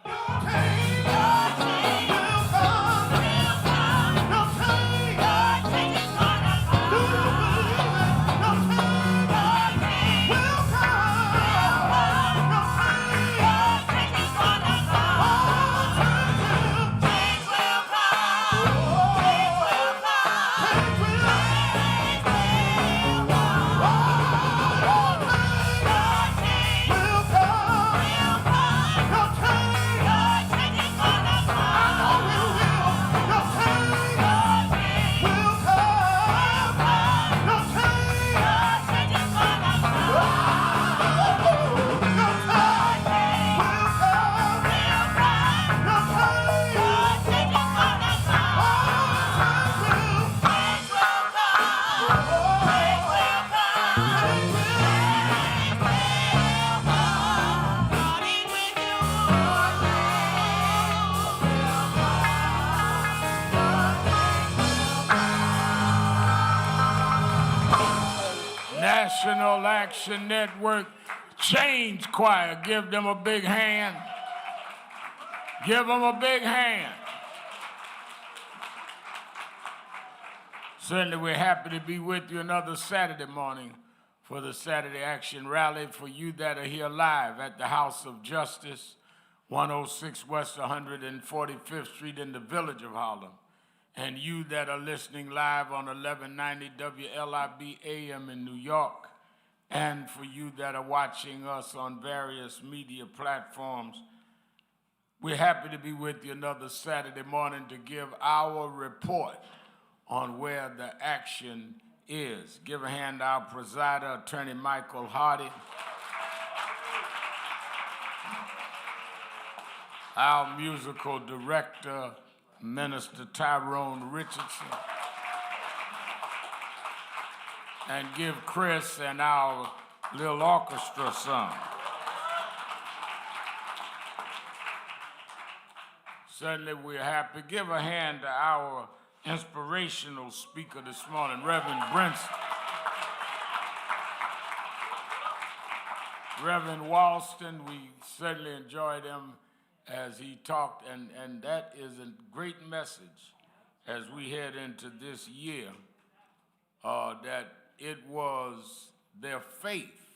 [SPEAKER 9] National Action Network Change Choir. Give them a big hand. Give them a big hand. Certainly we're happy to be with you another Saturday morning for the Saturday Action Rally. For you that are here live at the House of Justice, 106 West 145th Street in the Village of Harlem, and you that are listening live on 1190 WLIB AM in New York, and for you that are watching us on various media platforms, we're happy to be with you another Saturday morning to give our report on where the action is. Give a hand to our presider, Attorney Michael Hardy, our musical director, Minister Tyrone Richardson, and give Chris and our little orchestra some. Certainly we're happy. Give a hand to our inspirational speaker this morning, Reverend Brinson. Reverend Walston, we certainly enjoyed him as he talked, and that is a great message as we head into this year, that it was their faith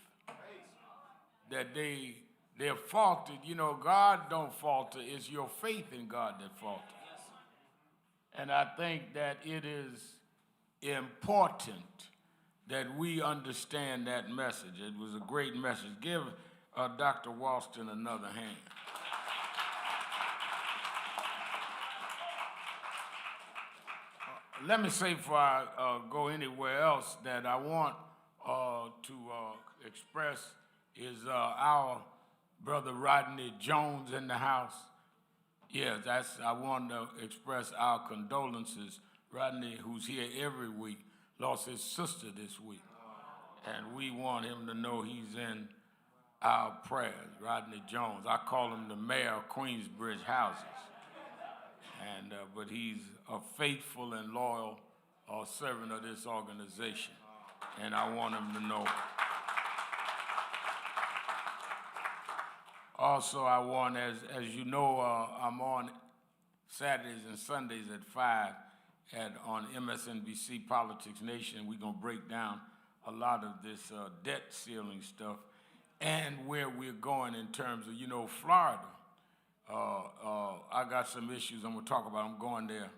[SPEAKER 9] that they're faltered. You know, God don't falter. It's your faith in God that falters. And I think that it is important that we understand that message. It was a great message. Give Dr. Walston another hand. Let me say before I go anywhere else that I want to express is our brother Rodney Jones in the house. Yes, I want to express our condolences. Rodney, who's here every week, lost his sister this week. And we want him to know he's in our prayers. Rodney Jones, I call him the mayor of Queensbridge Houses. but he's a faithful and loyal servant of this organization, and I want him to know. Also, I want, as you know, I'm on Saturdays and Sundays at 5 on MSNBC Politics Nation. We're going to break down a lot of this debt ceiling stuff and where we're going in terms of, Florida. I got some issues I'm going to talk about. I'm going there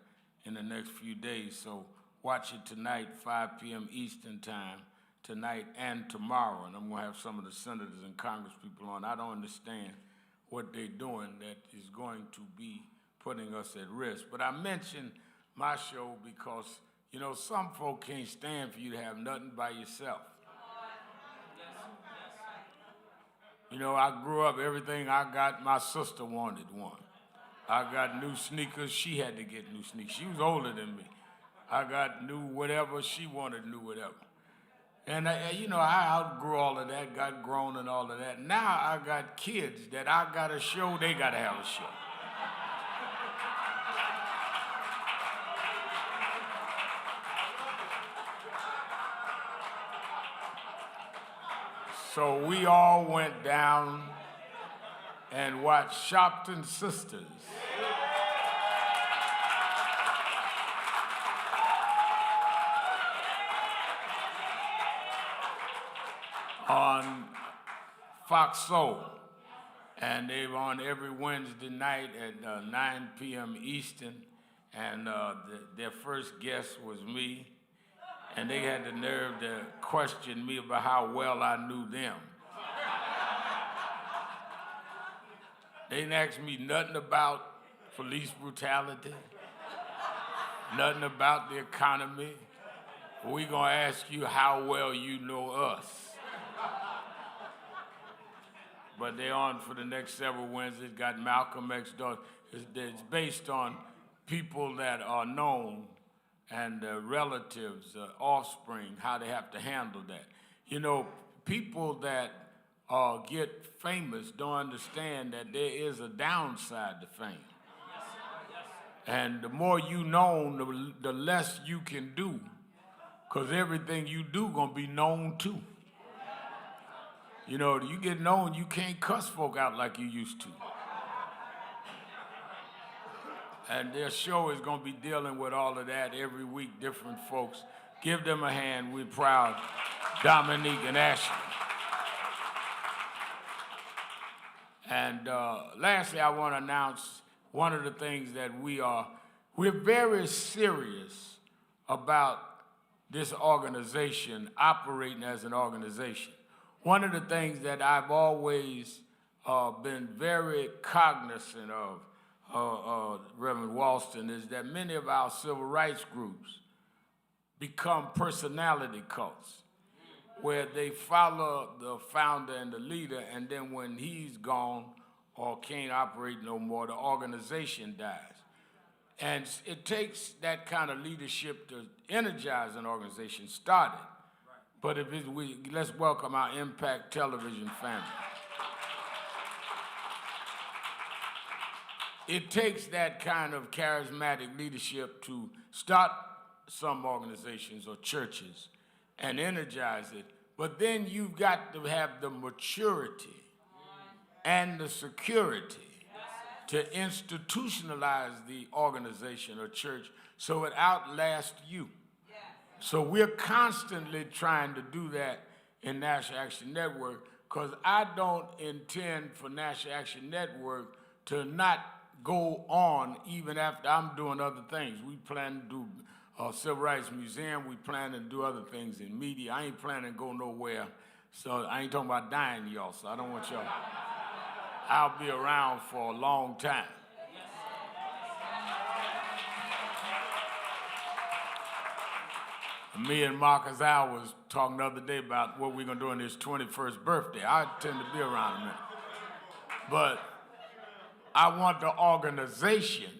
[SPEAKER 9] in the next few days, so watch it tonight, 5 p.m. Eastern Time, tonight and tomorrow, and I'm going to have some of the senators and congresspeople on. I don't understand what they're doing that is going to be putting us at risk. But I mentioned my show because, some folk can't stand for you to have nothing by yourself. I grew up, everything I got, my sister wanted one. I got new sneakers, she had to get new sneakers. She was older than me. I got new whatever, she wanted new whatever. And, I outgrew all of that, got grown and all of that. Now I got kids that I got a show, they got to have a show. So we all went down and watched Sharpton Sisters. On Fox Soul, and they were on every Wednesday night at 9 p.m. Eastern, and their first guest was me, and they had the nerve to question me about how well I knew them. They didn't ask me nothing about police brutality, nothing about the economy. We're gonna ask you how well you know us. But they're on for the next several Wednesdays. Got Malcolm X. It's based on people that are known and relatives, offspring, how they have to handle that. People that get famous don't understand that there is a downside to fame. And the more you know, the less you can do, because everything you do gonna be known too. You get known, you can't cuss folk out like you used to. And their show is going to be dealing with all of that every week, different folks. Give them a hand. We're proud. Dominique and Ashley. And lastly, I want to announce one of the things that we're very serious about this organization, operating as an organization. One of the things that I've always been very cognizant of, Reverend Walston, is that many of our civil rights groups become personality cults, where they follow the founder and the leader, and then when he's gone or can't operate no more, the organization dies. And it takes that kind of leadership to energize an organization. Started. But let's welcome our Impact Television family. It takes that kind of charismatic leadership to start some organizations or churches and energize it. But then you've got to have the maturity and the security to institutionalize the organization or church so it outlasts you. So we're constantly trying to do that in National Action Network, because I don't intend for National Action Network to not go on even after I'm doing other things. We plan to do a Civil Rights Museum. We plan to do other things in media. I ain't planning to go nowhere. So I ain't talking about dying, y'all, so I don't want y'all. I'll be around for a long time. Me and Marcus Al was talking the other day about what we're going to do on his 21st birthday. I intend to be around a minute. But I want the organization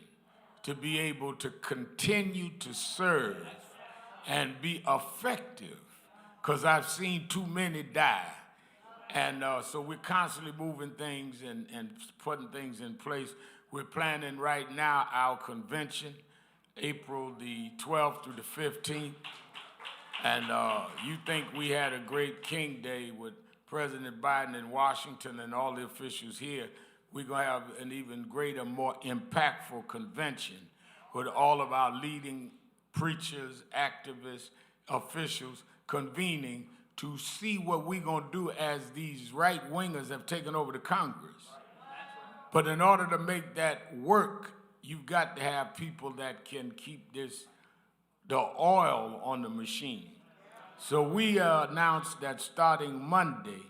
[SPEAKER 9] to be able to continue to serve and be effective, because I've seen too many die. And so we're constantly moving things and putting things in place. We're planning right now our convention, April the 12th through the 15th. And you think we had a great King Day with President Biden in Washington and all the officials here. We're going to have an even greater, more impactful convention with all of our leading preachers, activists, officials convening to see what we're going to do as these right-wingers have taken over the Congress. But in order to make that work, you've got to have people that can keep the oil on the machine. So we announced that starting Monday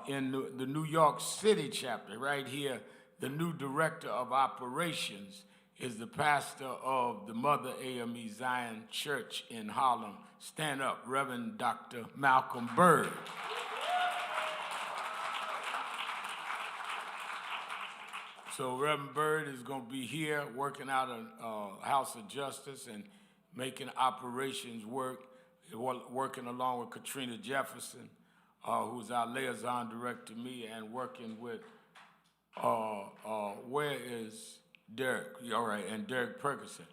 [SPEAKER 9] in the New York City chapter, right here, the new director of operations is the pastor of the Mother AME Zion Church in Harlem. Stand up, Reverend Dr. Malcolm Byrd. So Reverend Byrd is going to be here working out of House of Justice and making operations work, working along with Katrina Jefferson, who's our liaison director to me, and working with, where is Derek? All right, and Derek Perkinson.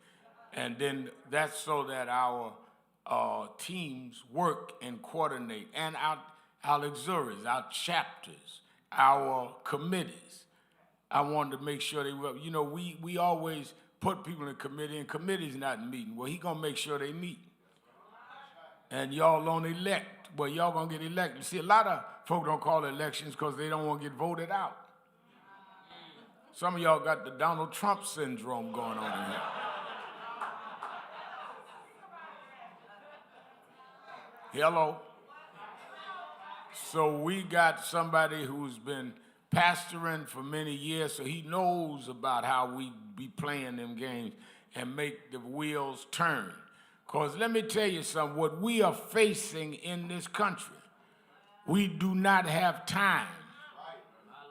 [SPEAKER 9] And then that's so that our teams work and coordinate, and our auxiliaries, our chapters, our committees. I wanted to make sure they were, you know, we always put people in committee, and committee's not meeting. Well, he gonna make sure they meet. And y'all don't elect. Well, y'all gonna get elected. See, a lot of folk don't call elections because they don't want to get voted out. Some of y'all got the Donald Trump syndrome going on in here. Hello. So we got somebody who's been pastoring for many years, so he knows about how we be playing them games and make the wheels turn. Because let me tell you something, what we are facing in this country, we do not have time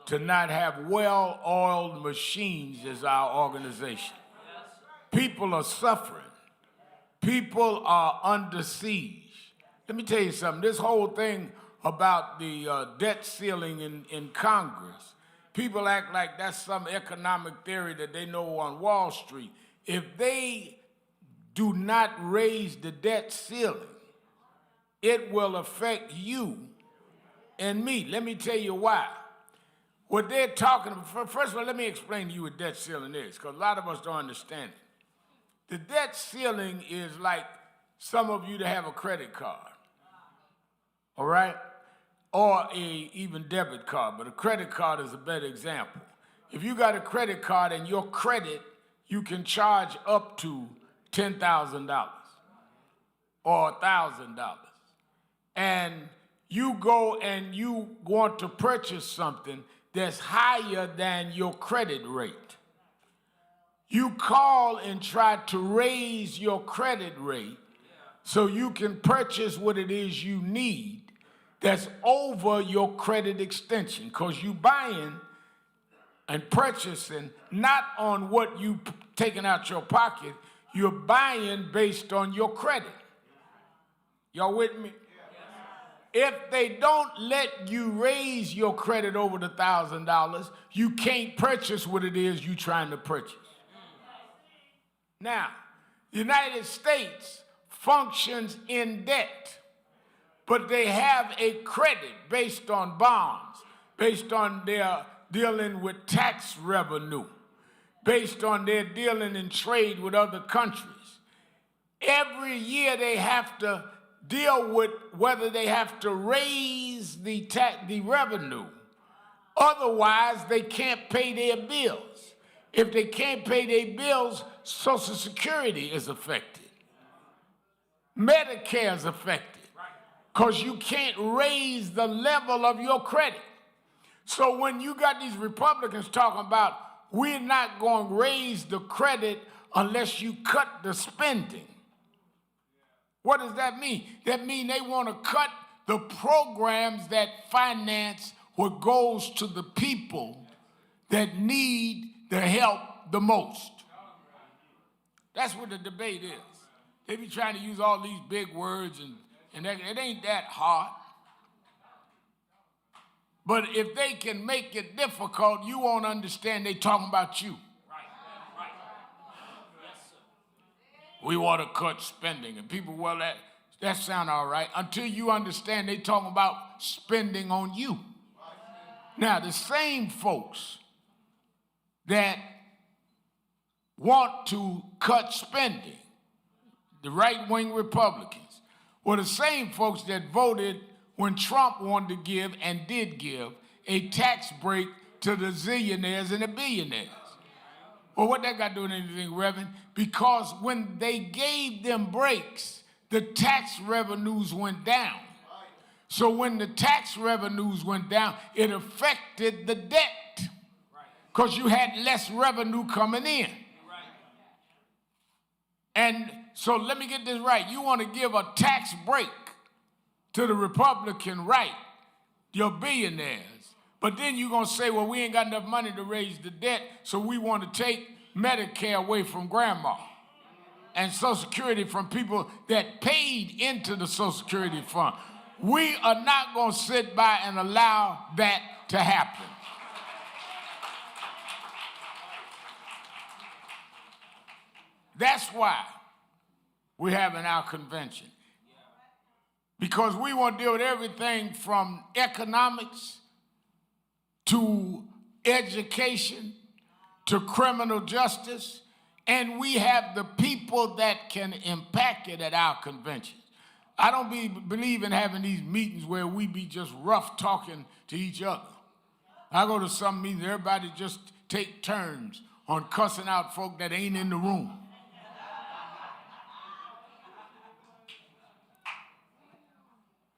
[SPEAKER 9] to not have well-oiled machines as our organization. People are suffering. People are under siege. Let me tell you something, this whole thing about the debt ceiling in Congress, people act like that's some economic theory that they know on Wall Street. If they do not raise the debt ceiling, it will affect you and me. Let me tell you why. What they're talking about, first of all, let me explain to you what debt ceiling is, because a lot of us don't understand it. The debt ceiling is like some of you that have a credit card, all right? Or a even debit card, but a credit card is a better example. If you got a credit card and your credit, you can charge up to $10,000 or $1,000. And you go and you want to purchase something that's higher than your credit rate. You call and try to raise your credit rate so you can purchase what it is you need that's over your credit extension, because you buying and purchasing not on what you taking out your pocket, you're buying based on your credit. Y'all with me? If they don't let you raise your credit over the $1,000, you can't purchase what it is you're trying to purchase. Now, the United States functions in debt, but they have a credit based on bonds, based on their dealing with tax revenue, based on their dealing in trade with other countries. Every year they have to deal with whether they have to raise the revenue. Otherwise, they can't pay their bills. If they can't pay their bills, Social Security is affected. Medicare is affected, because you can't raise the level of your credit. So when you got these Republicans talking about we're not going to raise the credit unless you cut the spending, what does that mean? That means they want to cut the programs that finance what goes to the people that need the help the most. That's what the debate is. They be trying to use all these big words, and it ain't that hard. But if they can make it difficult, you won't understand they talking about you. we want to cut spending. And people, well, that sound all right until you understand they talking about spending on you. Now, the same folks that want to cut spending, the right-wing Republicans, were the same folks that voted when Trump wanted to give and did give a tax break to the zillionaires and the billionaires. Well, what that got to do with anything, Reverend? Because when they gave them breaks, the tax revenues went down. So when the tax revenues went down, it affected the debt because you had less revenue coming in. And so let me get this right. You want to give a tax break to the Republican right, your billionaires, but then you're going to say, well, we ain't got enough money to raise the debt, so we want to take Medicare away from grandma and Social Security from people that paid into the Social Security fund. We are not going to sit by and allow that to happen. That's why we're having our convention. Because we want to deal with everything from economics to education to criminal justice, and we have the people that can impact it at our convention. I don't believe in having these meetings where we be just rough talking to each other. I go to some meetings, everybody just take turns on cussing out folk that ain't in the room.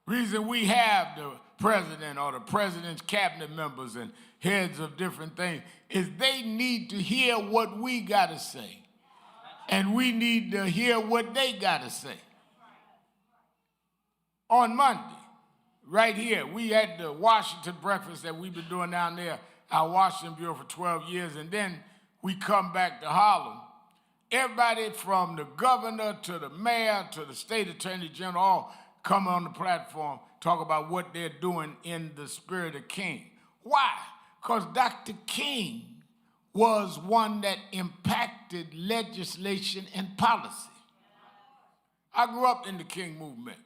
[SPEAKER 9] Reason we have the president or the president's cabinet members and heads of different things is they need to hear what we got to say. And we need to hear what they got to say. On Monday, right here, we had the Washington breakfast that we've been doing down there, our Washington Bureau for 12 years, and then we come back to Harlem. Everybody from the governor to the mayor to the state attorney general all come on the platform, talk about what they're doing in the spirit of King. Why? Because Dr. King was one that impacted legislation and policy. I grew up in the King movement.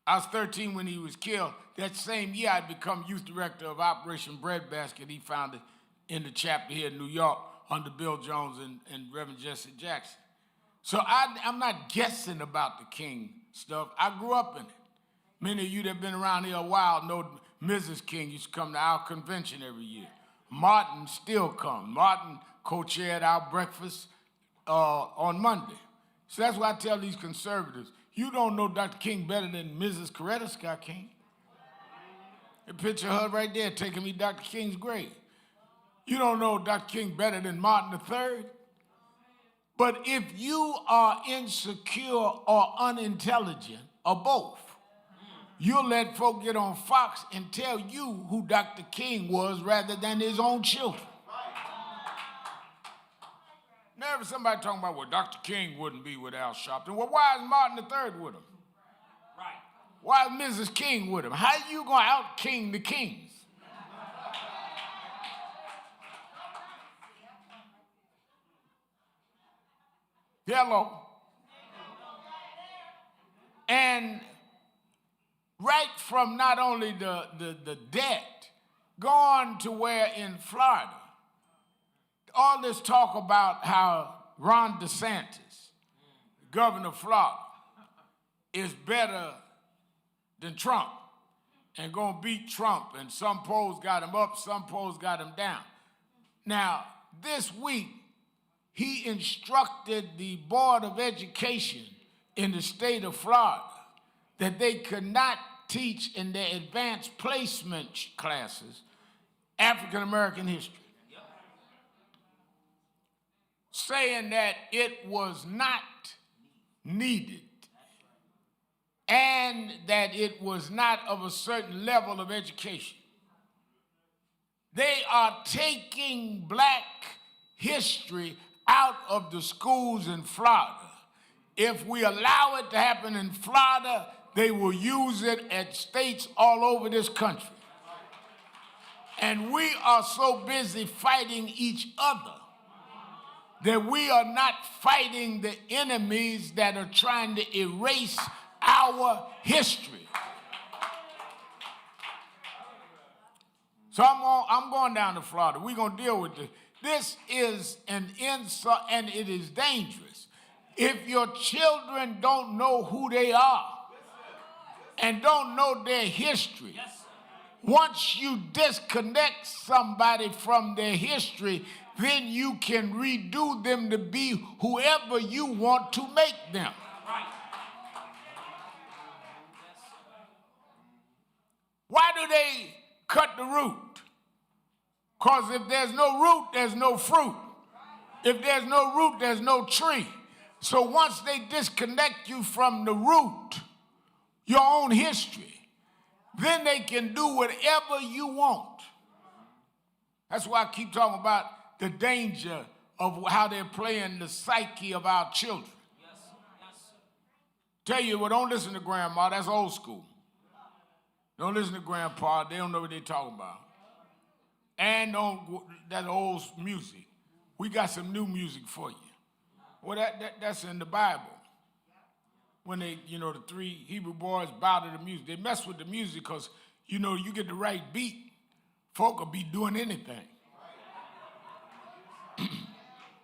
[SPEAKER 9] I was 13 when he was killed. That same year, I'd become youth director of Operation Breadbasket he founded in the chapter here in New York under Bill Jones and Reverend Jesse Jackson. So I'm not guessing about the King stuff. I grew up in it. Many of you that have been around here a while know Mrs. King used to come to our convention every year. Martin still comes. Martin co-chaired our breakfast on Monday. So that's why I tell these conservatives, you don't know Dr. King better than Mrs. Coretta Scott King. The picture of her right there taking me Dr. King's grave. You don't know Dr. King better than Martin III. But if you are insecure or unintelligent, or both, you'll let folk get on Fox and tell you who Dr. King was rather than his own children. Never somebody talking about, well, Dr. King wouldn't be with Al Sharpton. Well, why is Martin III with him? Right. Why is Mrs. King with him? How are you going to out-king the kings? Hello. And right from not only the debt, gone to where in Florida, all this talk about how Ron DeSantis, governor of Florida, is better than Trump and gonna beat Trump, and some polls got him up, some polls got him down. Now, this week, he instructed the Board of Education in the state of Florida that they could not teach in their advanced placement classes African American history. Saying that it was not needed and that it was not of a certain level of education. They are taking black history out of the schools in Florida. If we allow it to happen in Florida, they will use it at states all over this country. And we are so busy fighting each other that we are not fighting the enemies that are trying to erase our history. So I'm going down to Florida. We're going to deal with this. This is an insult, and it is dangerous. If your children don't know who they are and don't know their history, once you disconnect somebody from their history, then you can redo them to be whoever you want to make them. Why do they cut the root? Because if there's no root, there's no fruit. If there's no root, there's no tree. So once they disconnect you from the root, your own history, then they can do whatever you want. That's why I keep talking about the danger of how they're playing the psyche of our children. Tell you, well, don't listen to grandma, that's old school. Don't listen to grandpa, they don't know what they're talking about. And that old music. We got some new music for you. Well, that's in the Bible. When they, the three Hebrew boys bow to the music. They mess with the music because, you get the right beat, folk will be doing anything.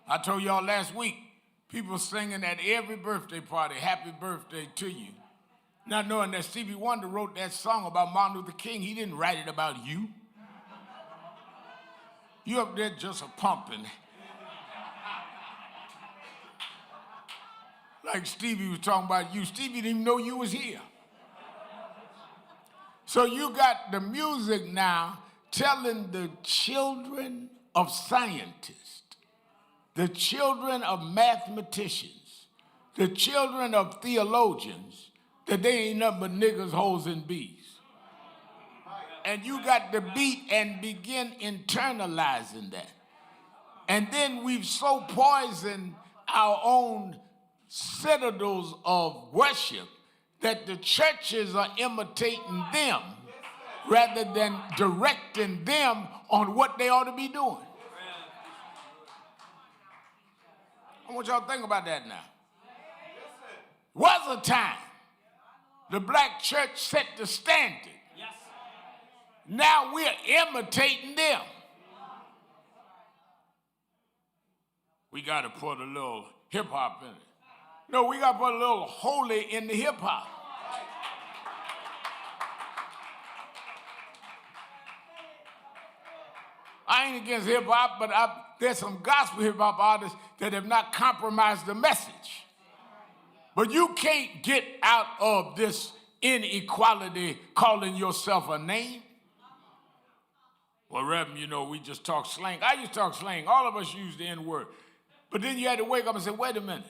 [SPEAKER 9] I told y'all last week, people singing at every birthday party, happy birthday to you. Not knowing that Stevie Wonder wrote that song about Martin Luther King. He didn't write it about you. You up there just a pumping. Like Stevie was talking about you. Stevie didn't even know you was here. So you got the music now telling the children of scientists, the children of mathematicians, the children of theologians, that they ain't nothing but niggas, hoes, and bees. And you got to beat and begin internalizing that. And then we've so poisoned our own citadels of worship that the churches are imitating them rather than directing them on what they ought to be doing. I want y'all to think about that now. Was a time the black church set the standard. Now we're imitating them. We got to put a little hip-hop in it. No, we got to put a little holy in the hip-hop. I ain't against hip-hop, but there's some gospel hip-hop artists that have not compromised the message. But you can't get out of this inequality calling yourself a name. Well, Reverend, we just talk slang. I used to talk slang. All of us use the N-word. But then you had to wake up and say, wait a minute.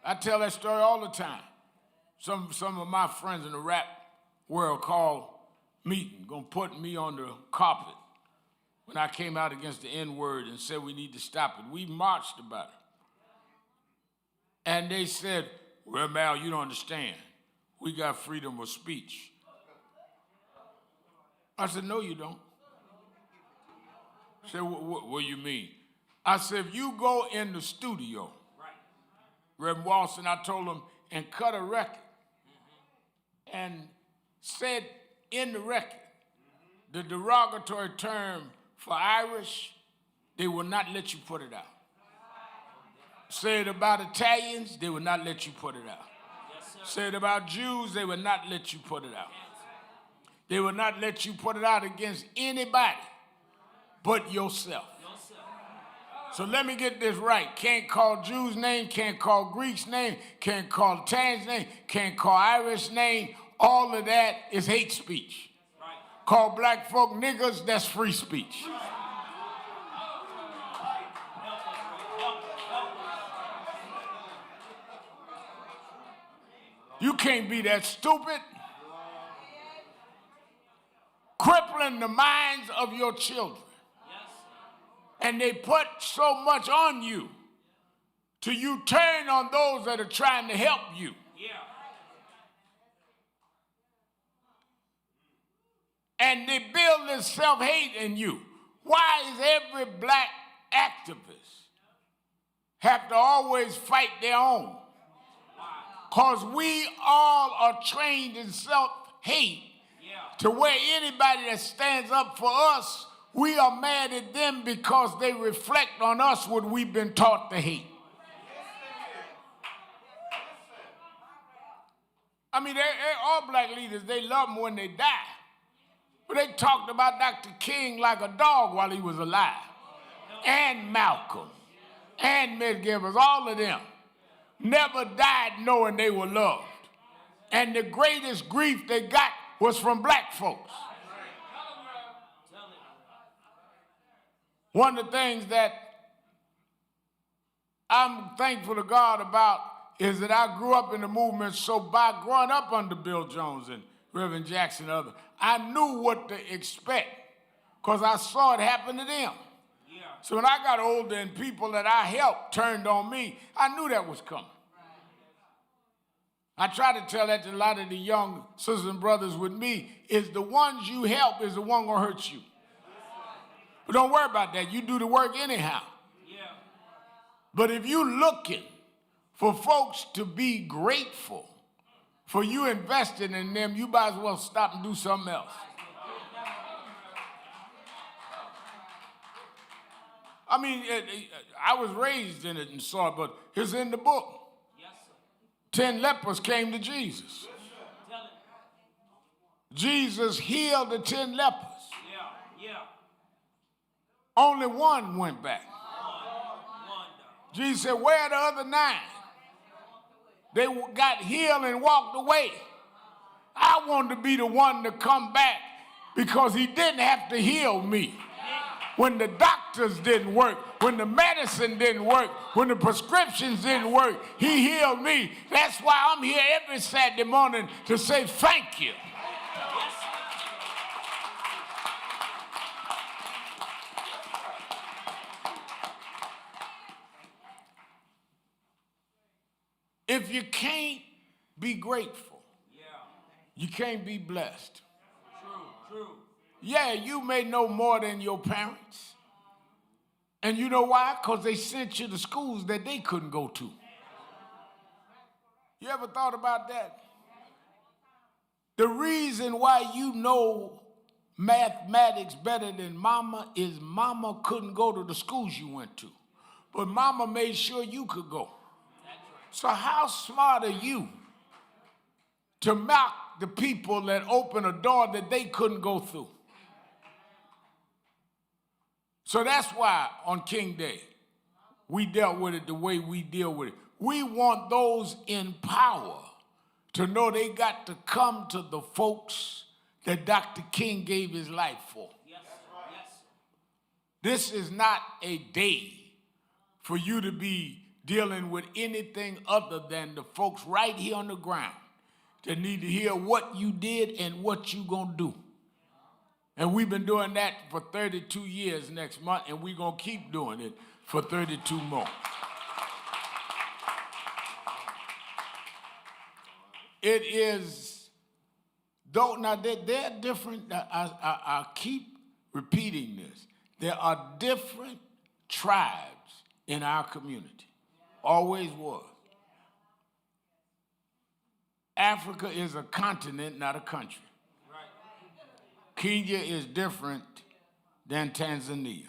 [SPEAKER 9] I tell that story all the time. Some of my friends in the rap world called meeting, gonna put me on the carpet when I came out against the N-word and said we need to stop it. We marched about it. And they said, well, Mal, you don't understand. We got freedom of speech. I said, no, you don't. I said, what do you mean? I said, if you go in the studio, Reverend Walson, I told him, and cut a record, and said in the record, the derogatory term for Irish, they will not let you put it out. Say it about Italians, they will not let you put it out. Say it about Jews, they will not let you put it out. They will not let you put it out against anybody but yourself. So let me get this right. Can't call Jews' name, can't call Greeks' name, can't call Italians' name, can't call Irish name. All of that is hate speech. Call black folk niggas, that's free speech. You can't be that stupid. Crippling the minds of your children. And they put so much on you till you turn on those that are trying to help you. And they build this self-hate in you. Why is every black activist have to always fight their own. Because we all are trained in self-hate to where anybody that stands up for us, we are mad at them because they reflect on us what we've been taught to hate. I mean, all black leaders, they love them when they die. But they talked about Dr. King like a dog while he was alive. And Malcolm. And Medgar, all of them never died knowing they were loved. And the greatest grief they got was from black folks. One of the things that I'm thankful to God about is that I grew up in the movement, so by growing up under Bill Jones and Reverend Jackson and others, I knew what to expect because I saw it happen to them. So when I got older and people that I helped turned on me, I knew that was coming. I try to tell that to a lot of the young sisters and brothers with me, is the ones you help is the one gonna hurt you. But don't worry about that. You do the work anyhow. But if you're looking for folks to be grateful for you investing in them, you might as well stop and do something else. I mean, I was raised in it and saw it, but it's in the book. 10 lepers came to Jesus. Jesus healed the 10 lepers. Only one went back. Jesus said, where are the other 9? They got healed and walked away. I wanted to be the one to come back because he didn't have to heal me. When the doctors didn't work, when the medicine didn't work, when the prescriptions didn't work, he healed me. That's why I'm here every Saturday morning to say thank you. If you can't be grateful, you can't be blessed. True. Yeah, you may know more than your parents. And you know why? Because they sent you to schools that they couldn't go to. You ever thought about that? The reason why you know mathematics better than mama is mama couldn't go to the schools you went to. But mama made sure you could go. So how smart are you to mock the people that open a door that they couldn't go through? So that's why on King Day, we dealt with it the way we deal with it. We want those in power to know they got to come to the folks that Dr. King gave his life for. Yes. This is not a day for you to be dealing with anything other than the folks right here on the ground that need to hear what you did and what you gonna do. And we've been doing that for 32 years next month, and we're gonna keep doing it for 32 more. It is, though, now they're different, I keep repeating this. There are different tribes in our community. Always was. Africa is a continent, not a country. Kenya is different than Tanzania.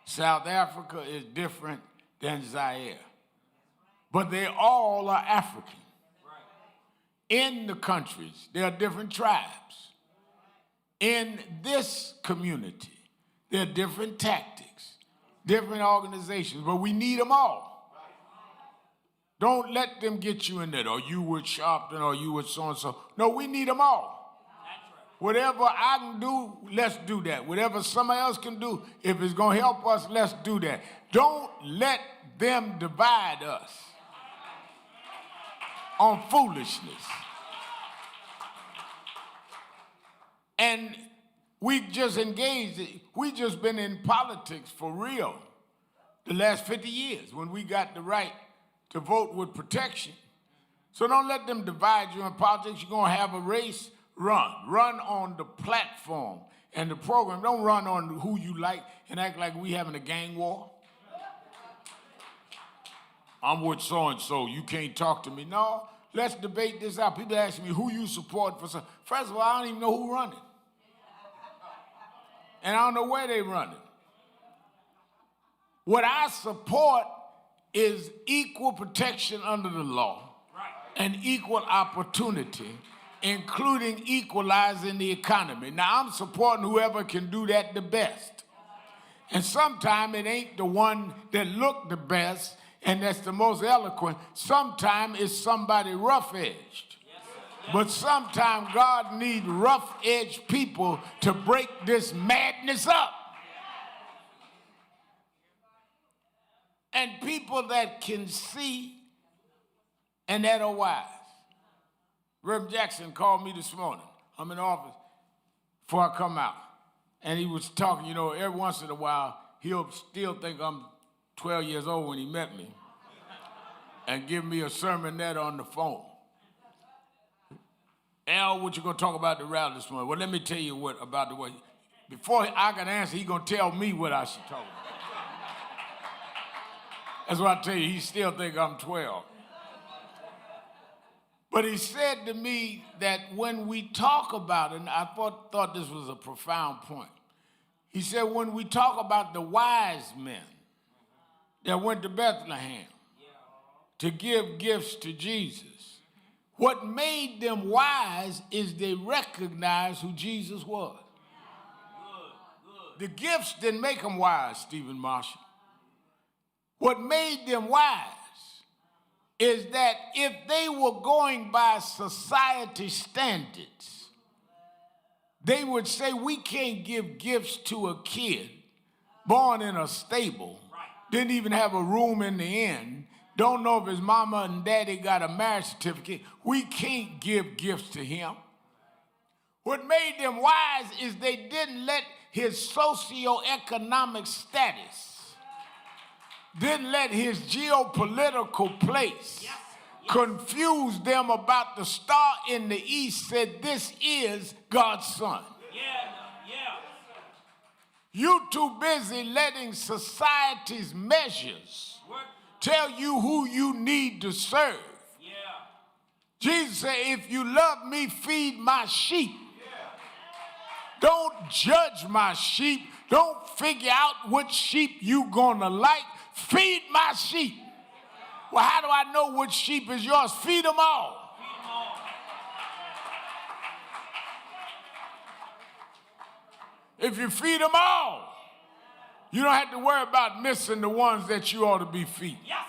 [SPEAKER 9] South Africa is different than Zaire. But they all are African. In the countries, there are different tribes. In this community, there are different tactics, different organizations, but we need them all. Don't let them get you in that, or you with Sharpton, or you with so-and-so. No, we need them all. Whatever I can do, let's do that. Whatever somebody else can do, if it's going to help us, let's do that. Don't let them divide us on foolishness. And we just engaged, we just been in politics for real the last 50 years when we got the right to vote with protection. So don't let them divide you in politics. You're going to have a race, run on the platform and the program. Don't run on who you like and act like we having a gang war. I'm with so-and-so, you can't talk to me. No, let's debate this out. People ask me who you support for something. First of all, I don't even know who running. And I don't know where they running. What I support is equal protection under the law and equal opportunity, including equalizing the economy. Now, I'm supporting whoever can do that the best. And sometimes it ain't the one that look the best and that's the most eloquent. Sometimes it's somebody rough-edged. But sometimes God needs rough-edged people to break this madness up. And people that can see and that are wise. Reverend Jackson called me this morning. I'm in the office before I come out. And he was talking, you know, every once in a while, he'll still think I'm 12 years old when he met me and give me a sermonette on the phone. Al, what you gonna talk about the rally this morning? Well, let me tell you what about the way. Before I can answer, he gonna tell me what I should talk about. That's what I tell you, he still think I'm 12. But he said to me that when we talk about it, and I thought this was a profound point. He said when we talk about the wise men that went to Bethlehem to give gifts to Jesus, what made them wise is they recognized who Jesus was. The gifts didn't make them wise, Stephen Marshall. What made them wise is that if they were going by society standards, they would say we can't give gifts to a kid born in a stable, didn't even have a room in the inn, don't know if his mama and daddy got a marriage certificate. We can't give gifts to him. What made them wise is they didn't let his socioeconomic status, didn't let his geopolitical place confuse them about the star in the east, said this is God's son. You too busy letting society's measures tell you who you need to serve. Jesus said, if you love me, feed my sheep. Don't judge my sheep. Don't figure out what sheep you gonna like. Feed my sheep. Well, how do I know which sheep is yours? Feed them all. If you feed them all, you don't have to worry about missing the ones that you ought to be feeding. Yes.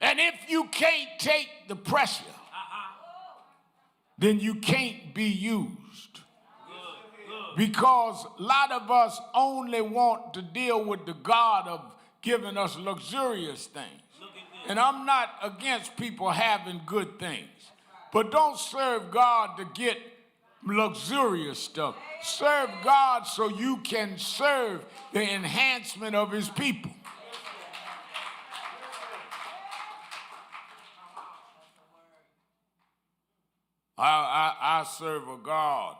[SPEAKER 9] And if you can't take the pressure, then you can't be used. Because a lot of us only want to deal with the God of giving us luxurious things. And I'm not against people having good things. But don't serve God to get luxurious stuff. Serve God so you can serve the enhancement of his people. I serve a God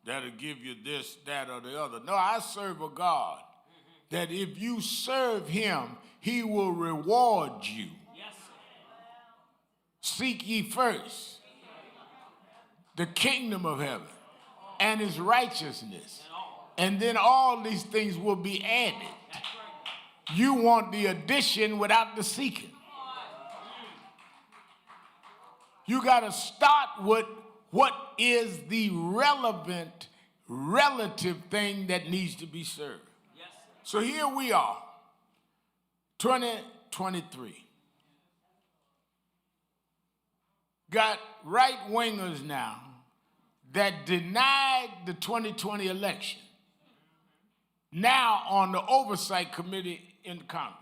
[SPEAKER 9] that'll give you this, that, or the other. No, I serve a God that if you serve him, he will reward you. Yes. Seek ye first the kingdom of heaven and his righteousness, and then all these things will be added. You want the addition without the seeking. You got to start with what is the relevant, relative thing that needs to be served. Yes, so here we are, 2023. Got right-wingers now that denied the 2020 election, now on the oversight committee in Congress.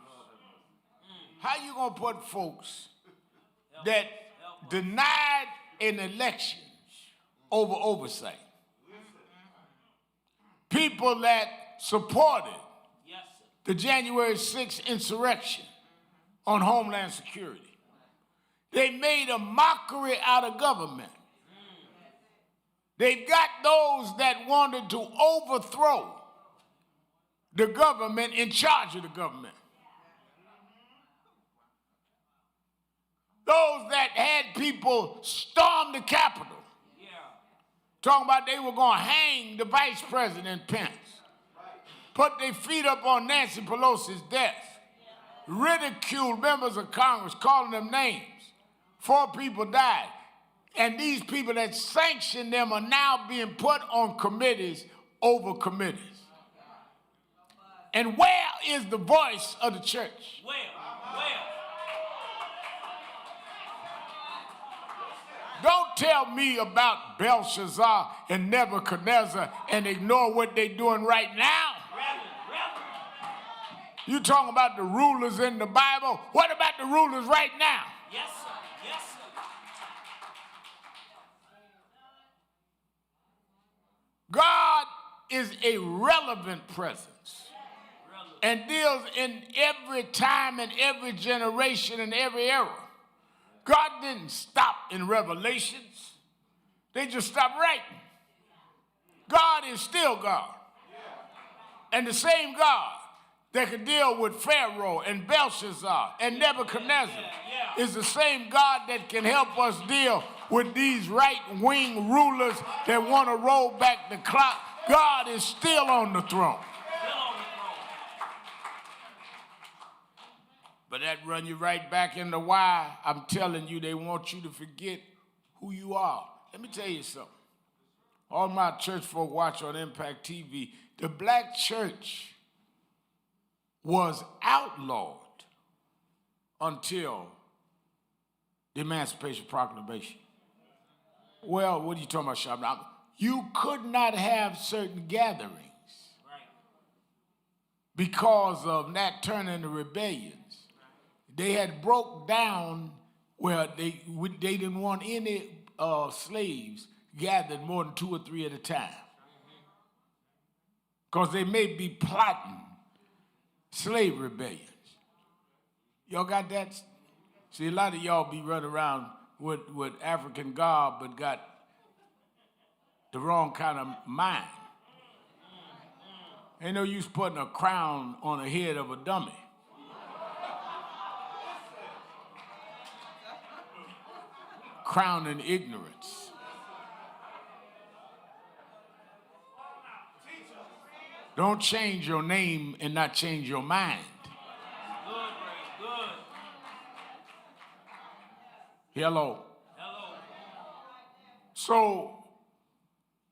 [SPEAKER 9] How you gonna put folks that denied an election over oversight? People that supported the January 6th insurrection on Homeland Security. They made a mockery out of government. They've got those that wanted to overthrow the government in charge of the government. Those that had people storm the Capitol, talking about they were going to hang the Vice President Pence, put their feet up on Nancy Pelosi's desk, ridiculed members of Congress, calling them names. 4 people died. And these people that sanctioned them are now being put on committees over committees. And where is the voice of the church?
[SPEAKER 10] Where?
[SPEAKER 9] Don't tell me about Belshazzar and Nebuchadnezzar and ignore what they're doing right now. You talking about the rulers in the Bible? What about the rulers right now?
[SPEAKER 10] Yes, sir. Yes, sir.
[SPEAKER 9] God is a relevant presence and deals in every time and every generation and every era. God didn't stop in Revelations. They just stopped writing. God is still God. And the same God that could deal with Pharaoh and Belshazzar and Nebuchadnezzar is the same God that can help us deal with these right-wing rulers that want to roll back the clock. God is still on the throne. But that run you right back into why I'm telling you they want you to forget who you are. Let me tell you something. All my church folk watch on Impact TV. The black church was outlawed until the Emancipation Proclamation. Well, what are you talking about, Sharpton? You could not have certain gatherings because of Nat Turner and the rebellions. They had broke down where they didn't want any slaves gathered more than 2 or 3 at a time. Because they may be plotting slave rebellions. Y'all got that? See, a lot of y'all be running around with African garb but got the wrong kind of mind. Ain't no use putting a crown on the head of a dummy. Crown in ignorance. Don't change your name and not change your mind.
[SPEAKER 10] Good.
[SPEAKER 9] Hello. So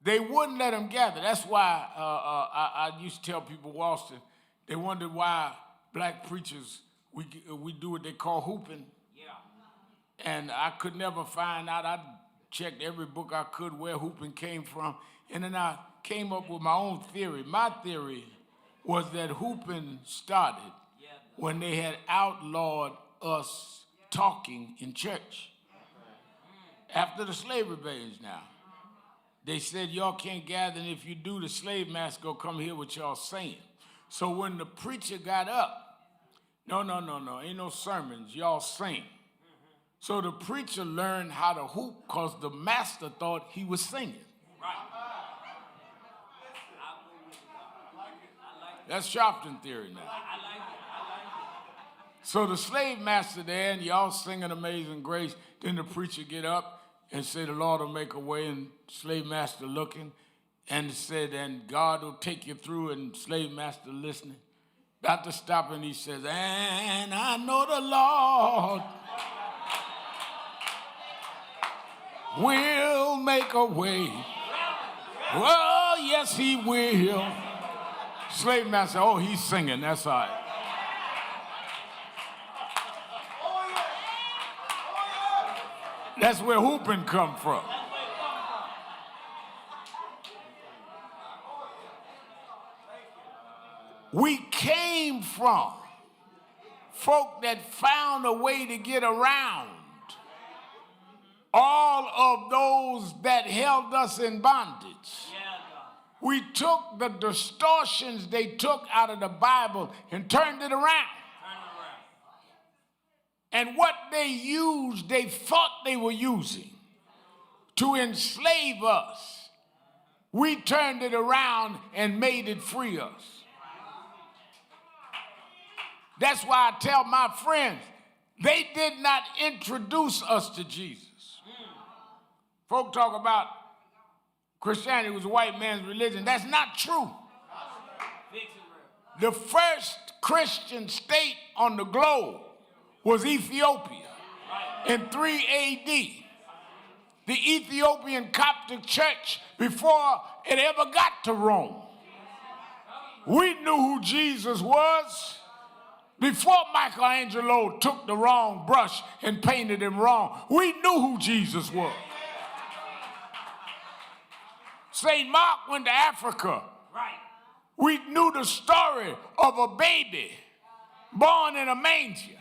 [SPEAKER 9] they wouldn't let them gather. That's why I used to tell people, Walston, they wondered why black preachers, we do what they call hooping. And I could never find out. I checked every book I could where hooping came from. And then I came up with my own theory. My theory was that hooping started when they had outlawed us talking in church. After the slave rebellions now. They said, y'all can't gather, and if you do, the slave master gonna come here with y'all saying. So when the preacher got up, no, ain't no sermons, y'all sing. So the preacher learned how to hoop because the master thought he was singing. That's Sharpton theory now. So the slave master there, and y'all singing Amazing Grace, then the preacher get up and say the Lord will make a way, and slave master looking, and said, and God will take you through, and slave master listening. About to stop, and he says, and I know the Lord will make a way. Oh, yes, he will. Slave master, oh, he's singing, that's all right. That's where hooping come from. We came from folk that found a way to get around all of those that held us in bondage. We took the distortions they took out of the Bible and turned it around. And what they used, they thought they were using to enslave us. We turned it around and made it free us. That's why I tell my friends, they did not introduce us to Jesus. Folk talk about Christianity was a white man's religion. That's not true. The first Christian state on the globe was Ethiopia in 3 A.D. The Ethiopian Coptic Church before it ever got to Rome. We knew who Jesus was before Michelangelo took the wrong brush and painted him wrong. We knew who Jesus was. St. Mark went to Africa. We knew the story of a baby born in a manger,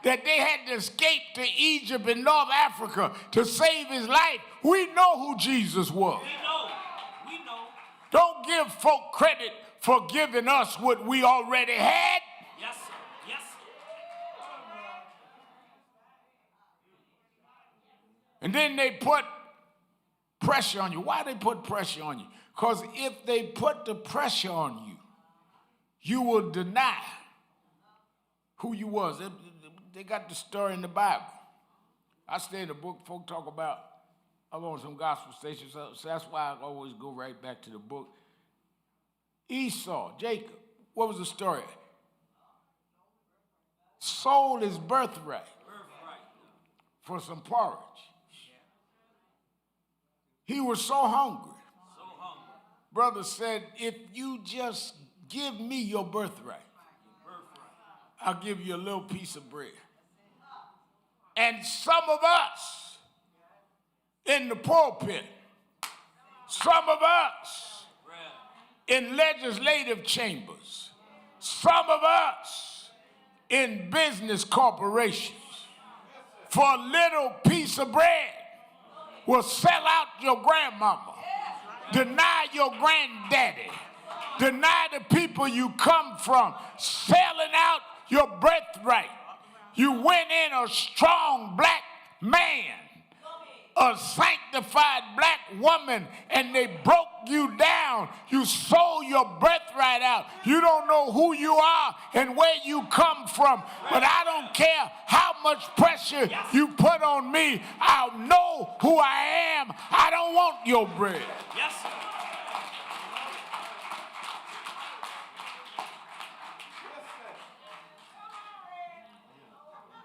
[SPEAKER 9] that they had to escape to Egypt and North Africa to save his life. We know who Jesus was. We know. Don't give folk credit for giving us what we already had.
[SPEAKER 10] Yes, sir. Yes.
[SPEAKER 9] And then they put pressure on you. Why they put pressure on you? Because if they put the pressure on you, you will deny who you was. They got the story in the Bible. I stay in the book. Folk talk about, I'm on some gospel stations, so that's why I always go right back to the book. Esau, Jacob, what was the story? Sold his birthright for some porridge. He was so hungry. Brother said, if you just give me your birthright, I'll give you a little piece of bread. And some of us in the pulpit, some of us in legislative chambers, some of us in business corporations, for a little piece of bread will sell out your grandmama, deny your granddaddy, deny the people you come from, selling out your birthright. You went in a strong black man, a sanctified black woman, and they broke you down. You sold your birthright out. You don't know who you are and where you come from. But I don't care how much pressure you put on me. I'll know who I am. I don't want your bread.
[SPEAKER 10] Yes.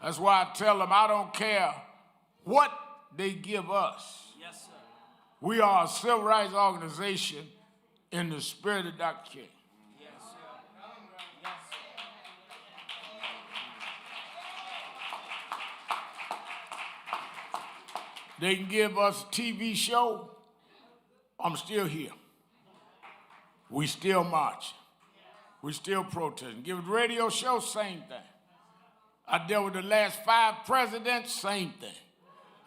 [SPEAKER 9] That's why I tell them I don't care what they give us.
[SPEAKER 10] Yes, sir.
[SPEAKER 9] We are a civil rights organization in the spirit of Dr. King.
[SPEAKER 10] Yes, sir. Yes.
[SPEAKER 9] They can give us a TV show. I'm still here. We still marching. We still protesting. Give it a radio show, same thing. I dealt with the last 5 presidents, same thing.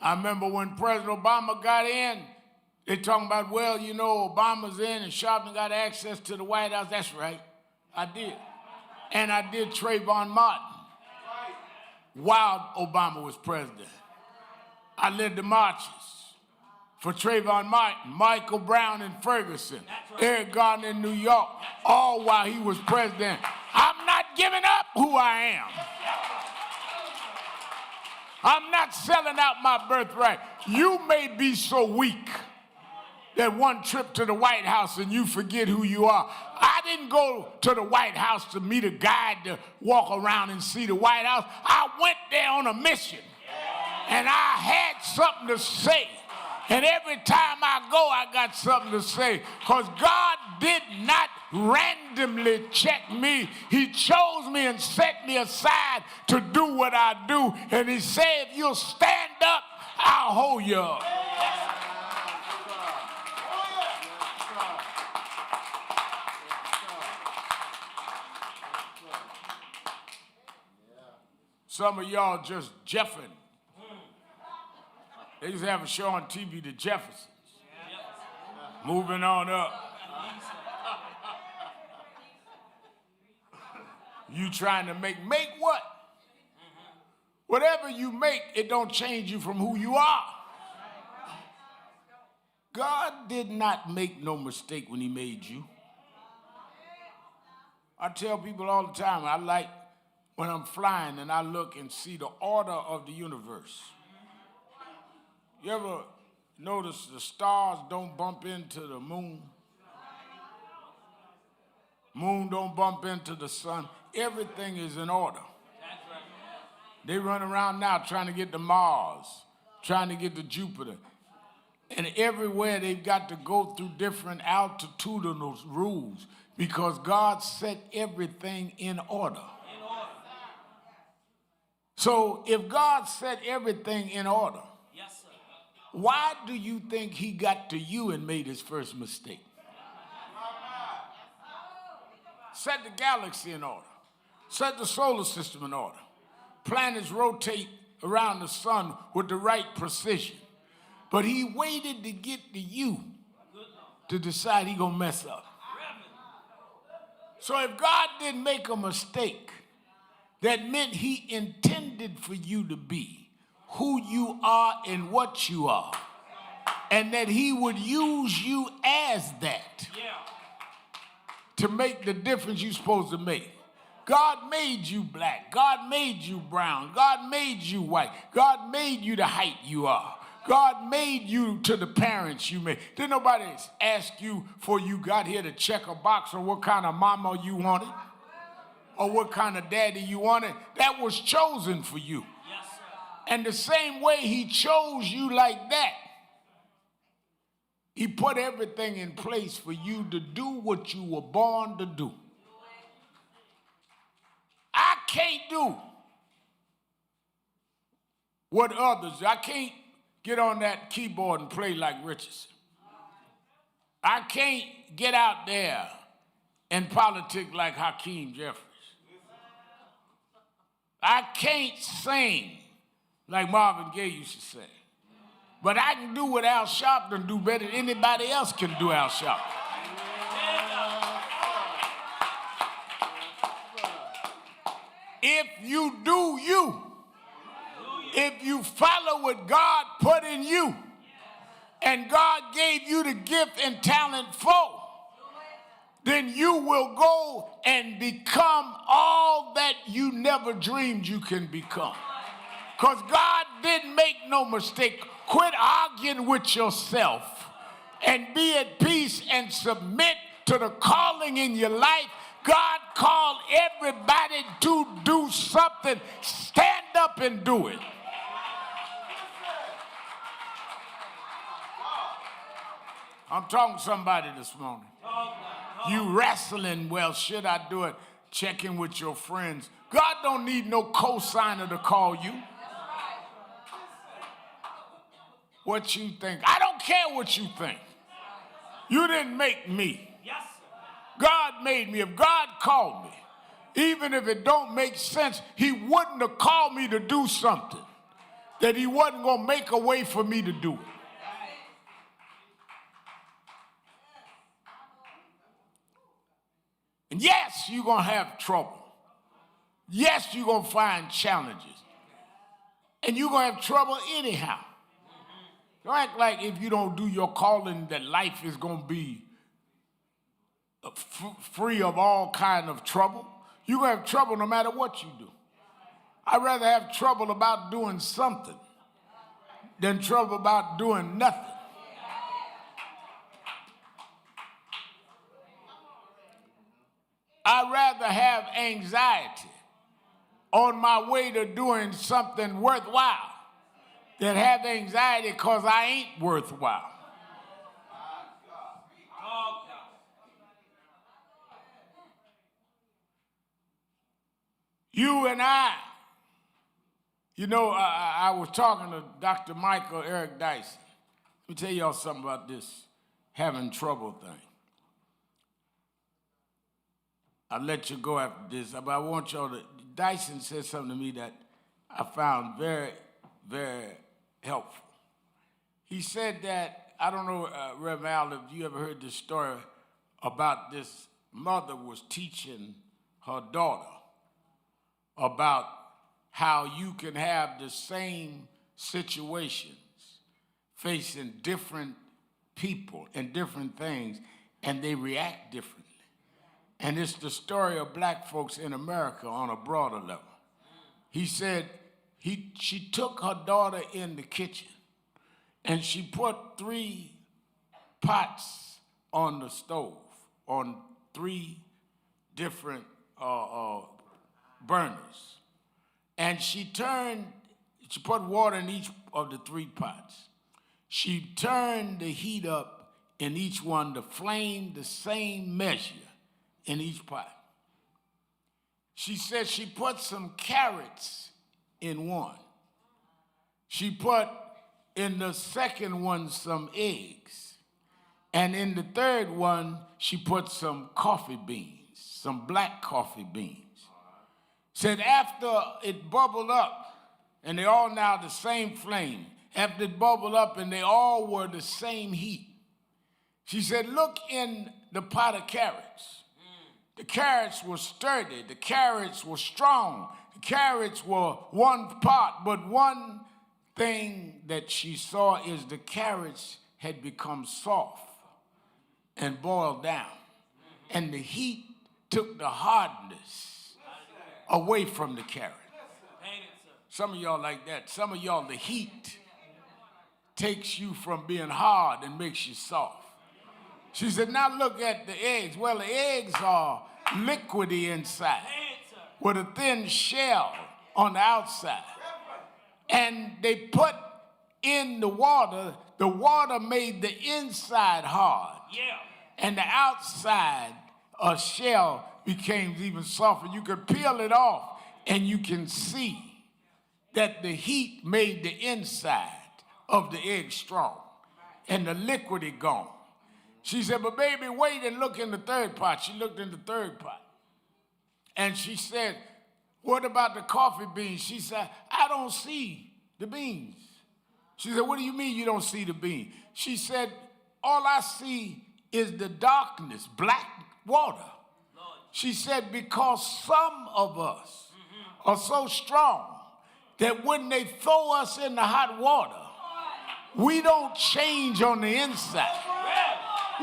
[SPEAKER 9] I remember when President Obama got in, they talking about, well, you know, Obama's in and Sharpton got access to the White House. That's right, I did. And I did Trayvon Martin while Obama was president. I led the marches for Trayvon Martin, Michael Brown in Ferguson, Eric Garner in New York, all while he was president. I'm not giving up who I am. I'm not selling out my birthright. You may be so weak that one trip to the White House and you forget who you are. I didn't go to the White House to meet a guide to walk around and see the White House. I went there on a mission, and I had something to say. And every time I go, I got something to say, because God did not randomly check me. He chose me and set me aside to do what I do. And he said, if you'll stand up, I'll hold you up. Some of y'all just Jeffing. They used to have a show on TV, The Jeffersons. Moving on up. You trying to make what? Whatever you make, it don't change you from who you are. God did not make no mistake when he made you. I tell people all the time, I like when I'm flying and I look and see the order of the universe. You ever notice the stars don't bump into the moon? Moon don't bump into the sun. Everything is in order. They run around now trying to get to Mars, trying to get to Jupiter. And everywhere they've got to go through different altitudinal rules because God set everything in order. So if God set everything in order, why do you think he got to you and made his first mistake? Set the galaxy in order. Set the solar system in order. Planets rotate around the sun with the right precision. But he waited to get to you to decide he gonna mess up. So if God didn't make a mistake, that meant he intended for you to be who you are and what you are. And that he would use you as that to make the difference you're supposed to make. God made you black. God made you brown. God made you white. God made you the height you are. God made you to the parents you made. Didn't nobody ask you before you got here to check a box on what kind of mama you wanted or what kind of daddy you wanted. That was chosen for you. And the same way he chose you like that, he put everything in place for you to do what you were born to do. I can't do what others do. I can't get on that keyboard and play like Richardson. I can't get out there and politic like Hakeem Jeffries. I can't sing like Marvin Gaye used to sing. But I can do what Al Sharpton do better than anybody else can do Al Sharpton. If you do you, if you follow what God put in you, and God gave you the gift and talent for, then you will go and become all that you never dreamed you can become. Because God didn't make no mistake. Quit arguing with yourself and be at peace and submit to the calling in your life. God called everybody to do something. Stand up and do it. I'm talking to somebody this morning. You wrestling, well, should I do it? Checking with your friends. God don't need no cosigner to call you. What you think. I don't care what you think. You didn't make me. God made me. If God called me, even if it don't make sense, he wouldn't have called me to do something that he wasn't going to make a way for me to do it. And yes, you're going to have trouble. Yes, you're going to find challenges. And you're going to have trouble anyhow. Don't act like if you don't do your calling that life is going to be free of all kind of trouble. You're going to have trouble no matter what you do. I'd rather have trouble about doing something than trouble about doing nothing. I'd rather have anxiety on my way to doing something worthwhile than have anxiety because I ain't worthwhile. You and I was talking to Dr. Michael Eric Dyson. Let me tell y'all something about this having trouble thing. I'll let you go after this, but I want y'all to, Dyson said something to me that I found very, very helpful. He said that, I don't know, Reverend Al, if you ever heard this story about this mother was teaching her daughter about how you can have the same situations facing different people and different things, and they react differently. And it's the story of black folks in America on a broader level. He said she took her daughter in the kitchen and she put 3 pots on the stove, on 3 different burners. And she put water in each of the 3 pots. She turned the heat up in each one, the flame the same measure in each pot. She said she put some carrots in one. She put in the second one some eggs. And in the third one, she put some coffee beans, some black coffee beans. Said after it bubbled up, and they all now the same flame, after it bubbled up and they all were the same heat, she said, look in the pot of carrots. The carrots were sturdy, the carrots were strong, the carrots were one pot, but one thing that she saw is the carrots had become soft and boiled down. And the heat took the hardness away from the carrot. Some of y'all like that. Some of y'all, the heat takes you from being hard and makes you soft. She said, now look at the eggs. Well, the eggs are liquidy inside with a thin shell on the outside. And they put in the water made the inside hard. Yeah. And the outside shell became even softer. You could peel it off and you can see that the heat made the inside of the egg strong and the liquidy gone. She said, but baby, wait and look in the third pot. She looked in the third pot. And she said, what about the coffee beans? She said, I don't see the beans. She said, what do you mean you don't see the beans? She said, all I see is the darkness, black water. She said, because some of us are so strong that when they throw us in the hot water, we don't change on the inside.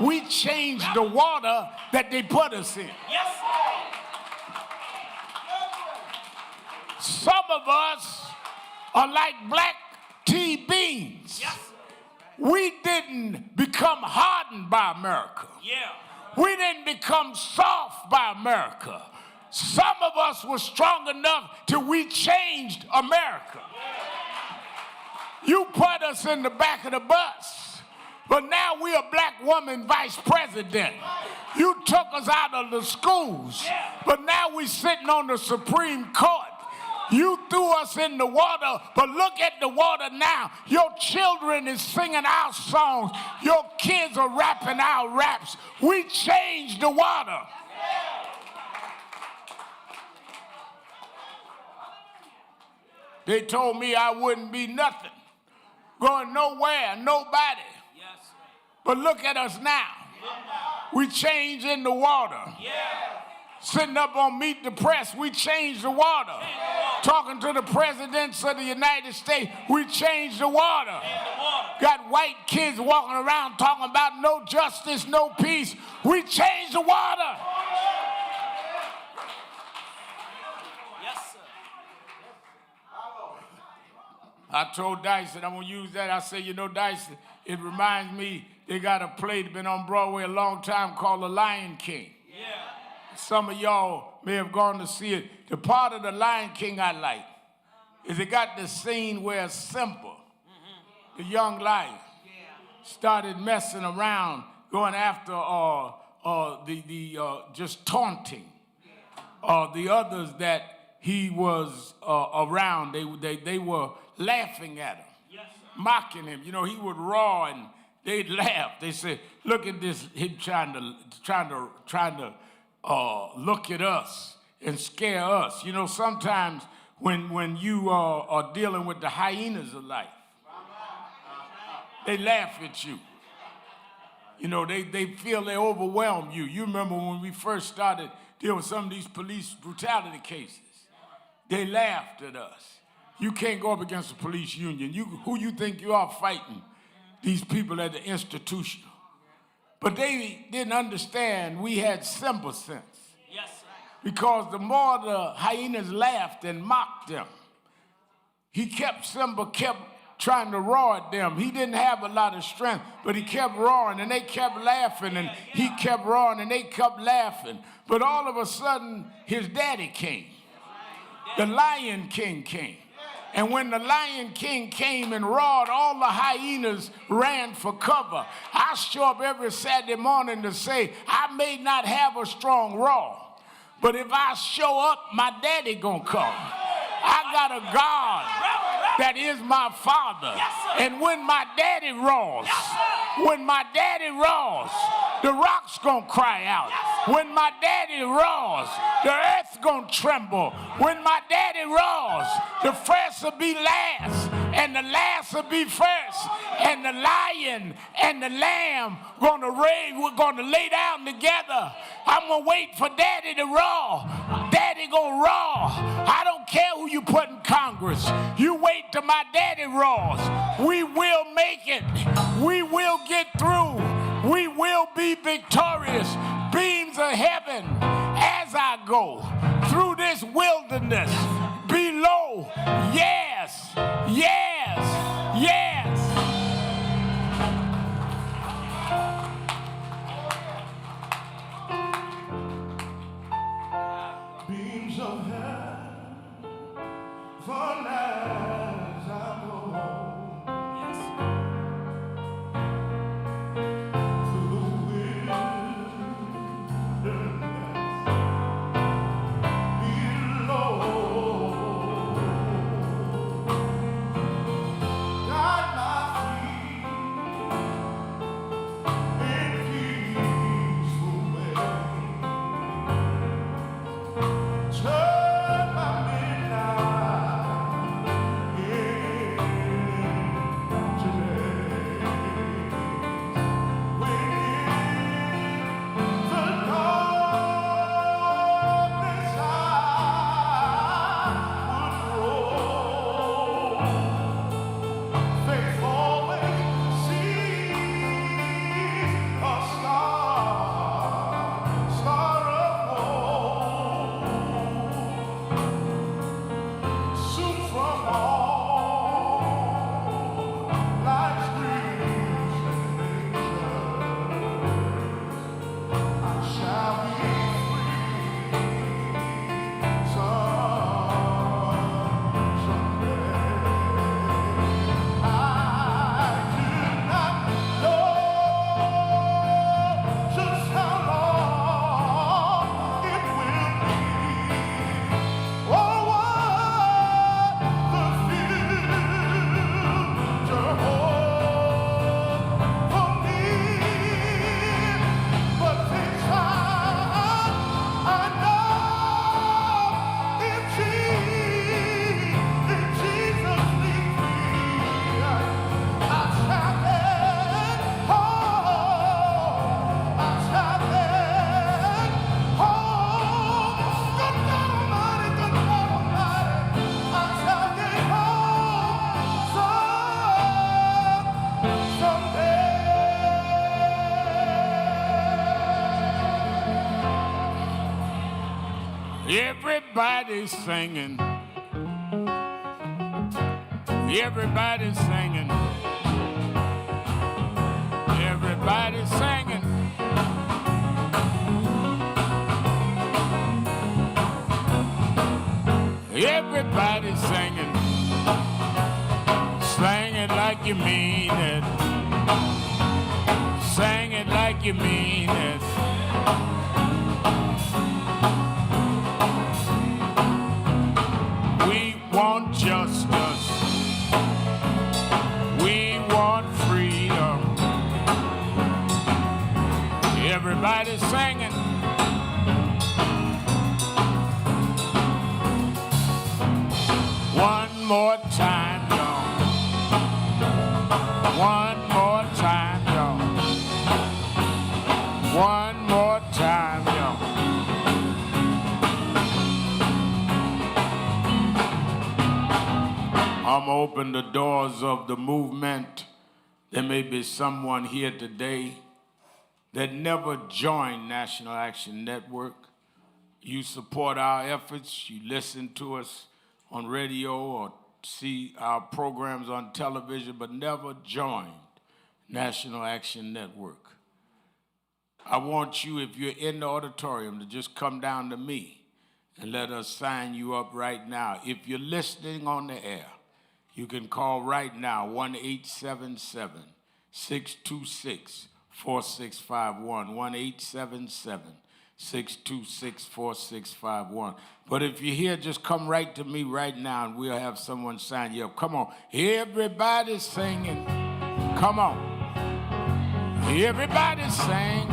[SPEAKER 9] We change the water that they put us in. Yes. Some of us are like black tea beans. Yes. We didn't become hardened by America. Yeah. We didn't become soft by America. Some of us were strong enough till we changed America. You put us in the back of the bus. But now we're a black woman vice president. You took us out of the schools, but now we're sitting on the Supreme Court. You threw us in the water, but look at the water now. Your children is singing our songs. Your kids are rapping our raps. We changed the water. They told me I wouldn't be nothing, going nowhere, nobody. But look at us now. We changed in the water. Sitting up on Meet the Press, we changed the water. Talking to the presidents of the United States, we changed the water. Got white kids walking around talking about no justice, no peace. We changed the water. Yes, sir. I told Dyson, I'm going to use that. I said, you know, Dyson, it reminds me, they got a play that's been on Broadway a long time called The Lion King. Yeah. Some of y'all may have gone to see it. The part of The Lion King I like is it got the scene where Simba, the young lion, started messing around, going after just taunting the others that he was around. They were laughing at him, mocking him. You know, he would roar and they'd laugh. They said, look at this, him trying to look at us and scare us. You know, sometimes when you are dealing with the hyenas of life, they laugh at you. You know, they feel they overwhelm you. You remember when we first started dealing with some of these police brutality cases, they laughed at us. You can't go up against the police union. Who you think you are fighting? These people at the Institutional. But they didn't understand we had simple sense. because the more the hyenas laughed and mocked them, Simba kept trying to roar at them. He didn't have a lot of strength, but he kept roaring, and they kept laughing, and he kept roaring, and they kept laughing. But all of a sudden, his daddy came. The Lion King came. And when the Lion King came and roared, all the hyenas ran for cover. I show up every Saturday morning to say, I may not have a strong roar, but if I show up, my daddy gonna come. I got a God that is my father. And when my daddy roars, the rocks gonna cry out. When my daddy roars, the earth gonna tremble. When my daddy roars, the first will be last, and the last will be first. And the lion and the lamb we're gonna lay down together. I'm gonna wait for daddy to roar. Daddy gonna roar. I don't care who you put in Congress. You wait till my daddy roars. We will make it. We will get through. We will be victorious. Beams of heaven as I go through this wilderness. Below, yes, yes, yes.
[SPEAKER 1] Beams of heaven fall as I go.
[SPEAKER 9] Everybody's singing. Everybody's singing. Everybody's singing. Everybody's singing. Sing it like you mean it. Sing it like you mean it. We want justice. We want freedom. Everybody's singing. One more time, y'all. One more time, y'all. One more time, y'all. I'm open the doors of the movement. There may be someone here today that never joined National Action Network. you support our efforts, you listen to us on radio or see our programs on television, but never joined National Action Network. I want you, if you're in the auditorium, to just come down to me and let us sign you up right now. If you're listening on the air, you can call right now, 1-877-626-4651, 1-877-626-4651. But if you're here, just come right to me right now, and we'll have someone sign you up. Come on. Everybody's singing. Come on. Everybody's singing.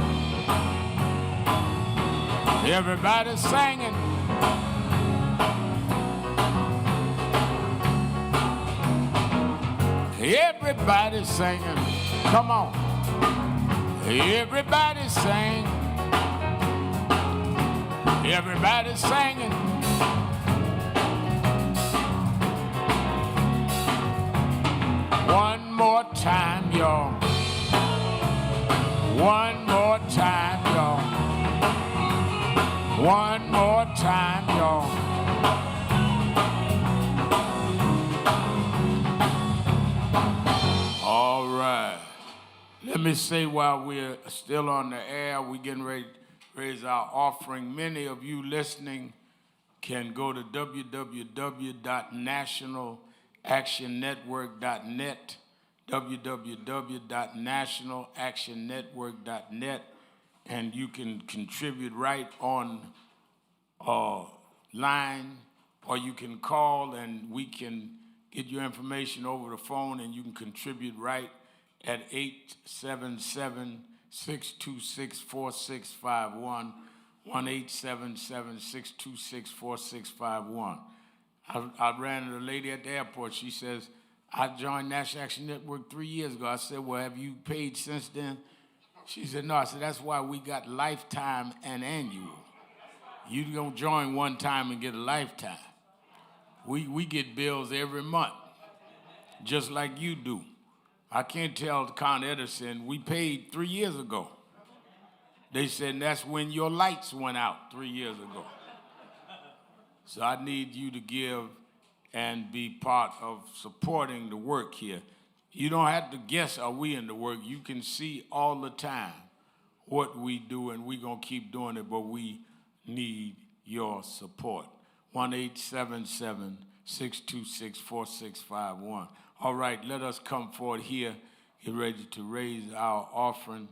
[SPEAKER 9] Everybody's singing. Everybody's singing. Come on. Everybody's singing. Everybody's singing. One more time, y'all. One more time, y'all. One more time, y'all. All right. Let me say while we're still on the air, we're getting ready to raise our offering. Many of you listening can go to www.nationalactionnetwork.net, www.nationalactionnetwork.net, and you can contribute right on line, or you can call and we can get your information over the phone, and you can contribute right at 877-626-4651, 1-877-626-4651. I ran into a lady at the airport. She says, I joined National Action Network 3 years ago. I said, well, have you paid since then? She said, no. I said, that's why we got lifetime and annual. You don't join one time and get a lifetime. We get bills every month, just like you do. I can't tell Con Edison, we paid 3 years ago. They said that's when your lights went out 3 years ago. So I need you to give and be part of supporting the work here. You don't have to guess, are we in the work? You can see all the time what we do, and we're going to keep doing it, but we need your support. 1-877-626-4651. All right, let us come forward here, get ready to raise our offering.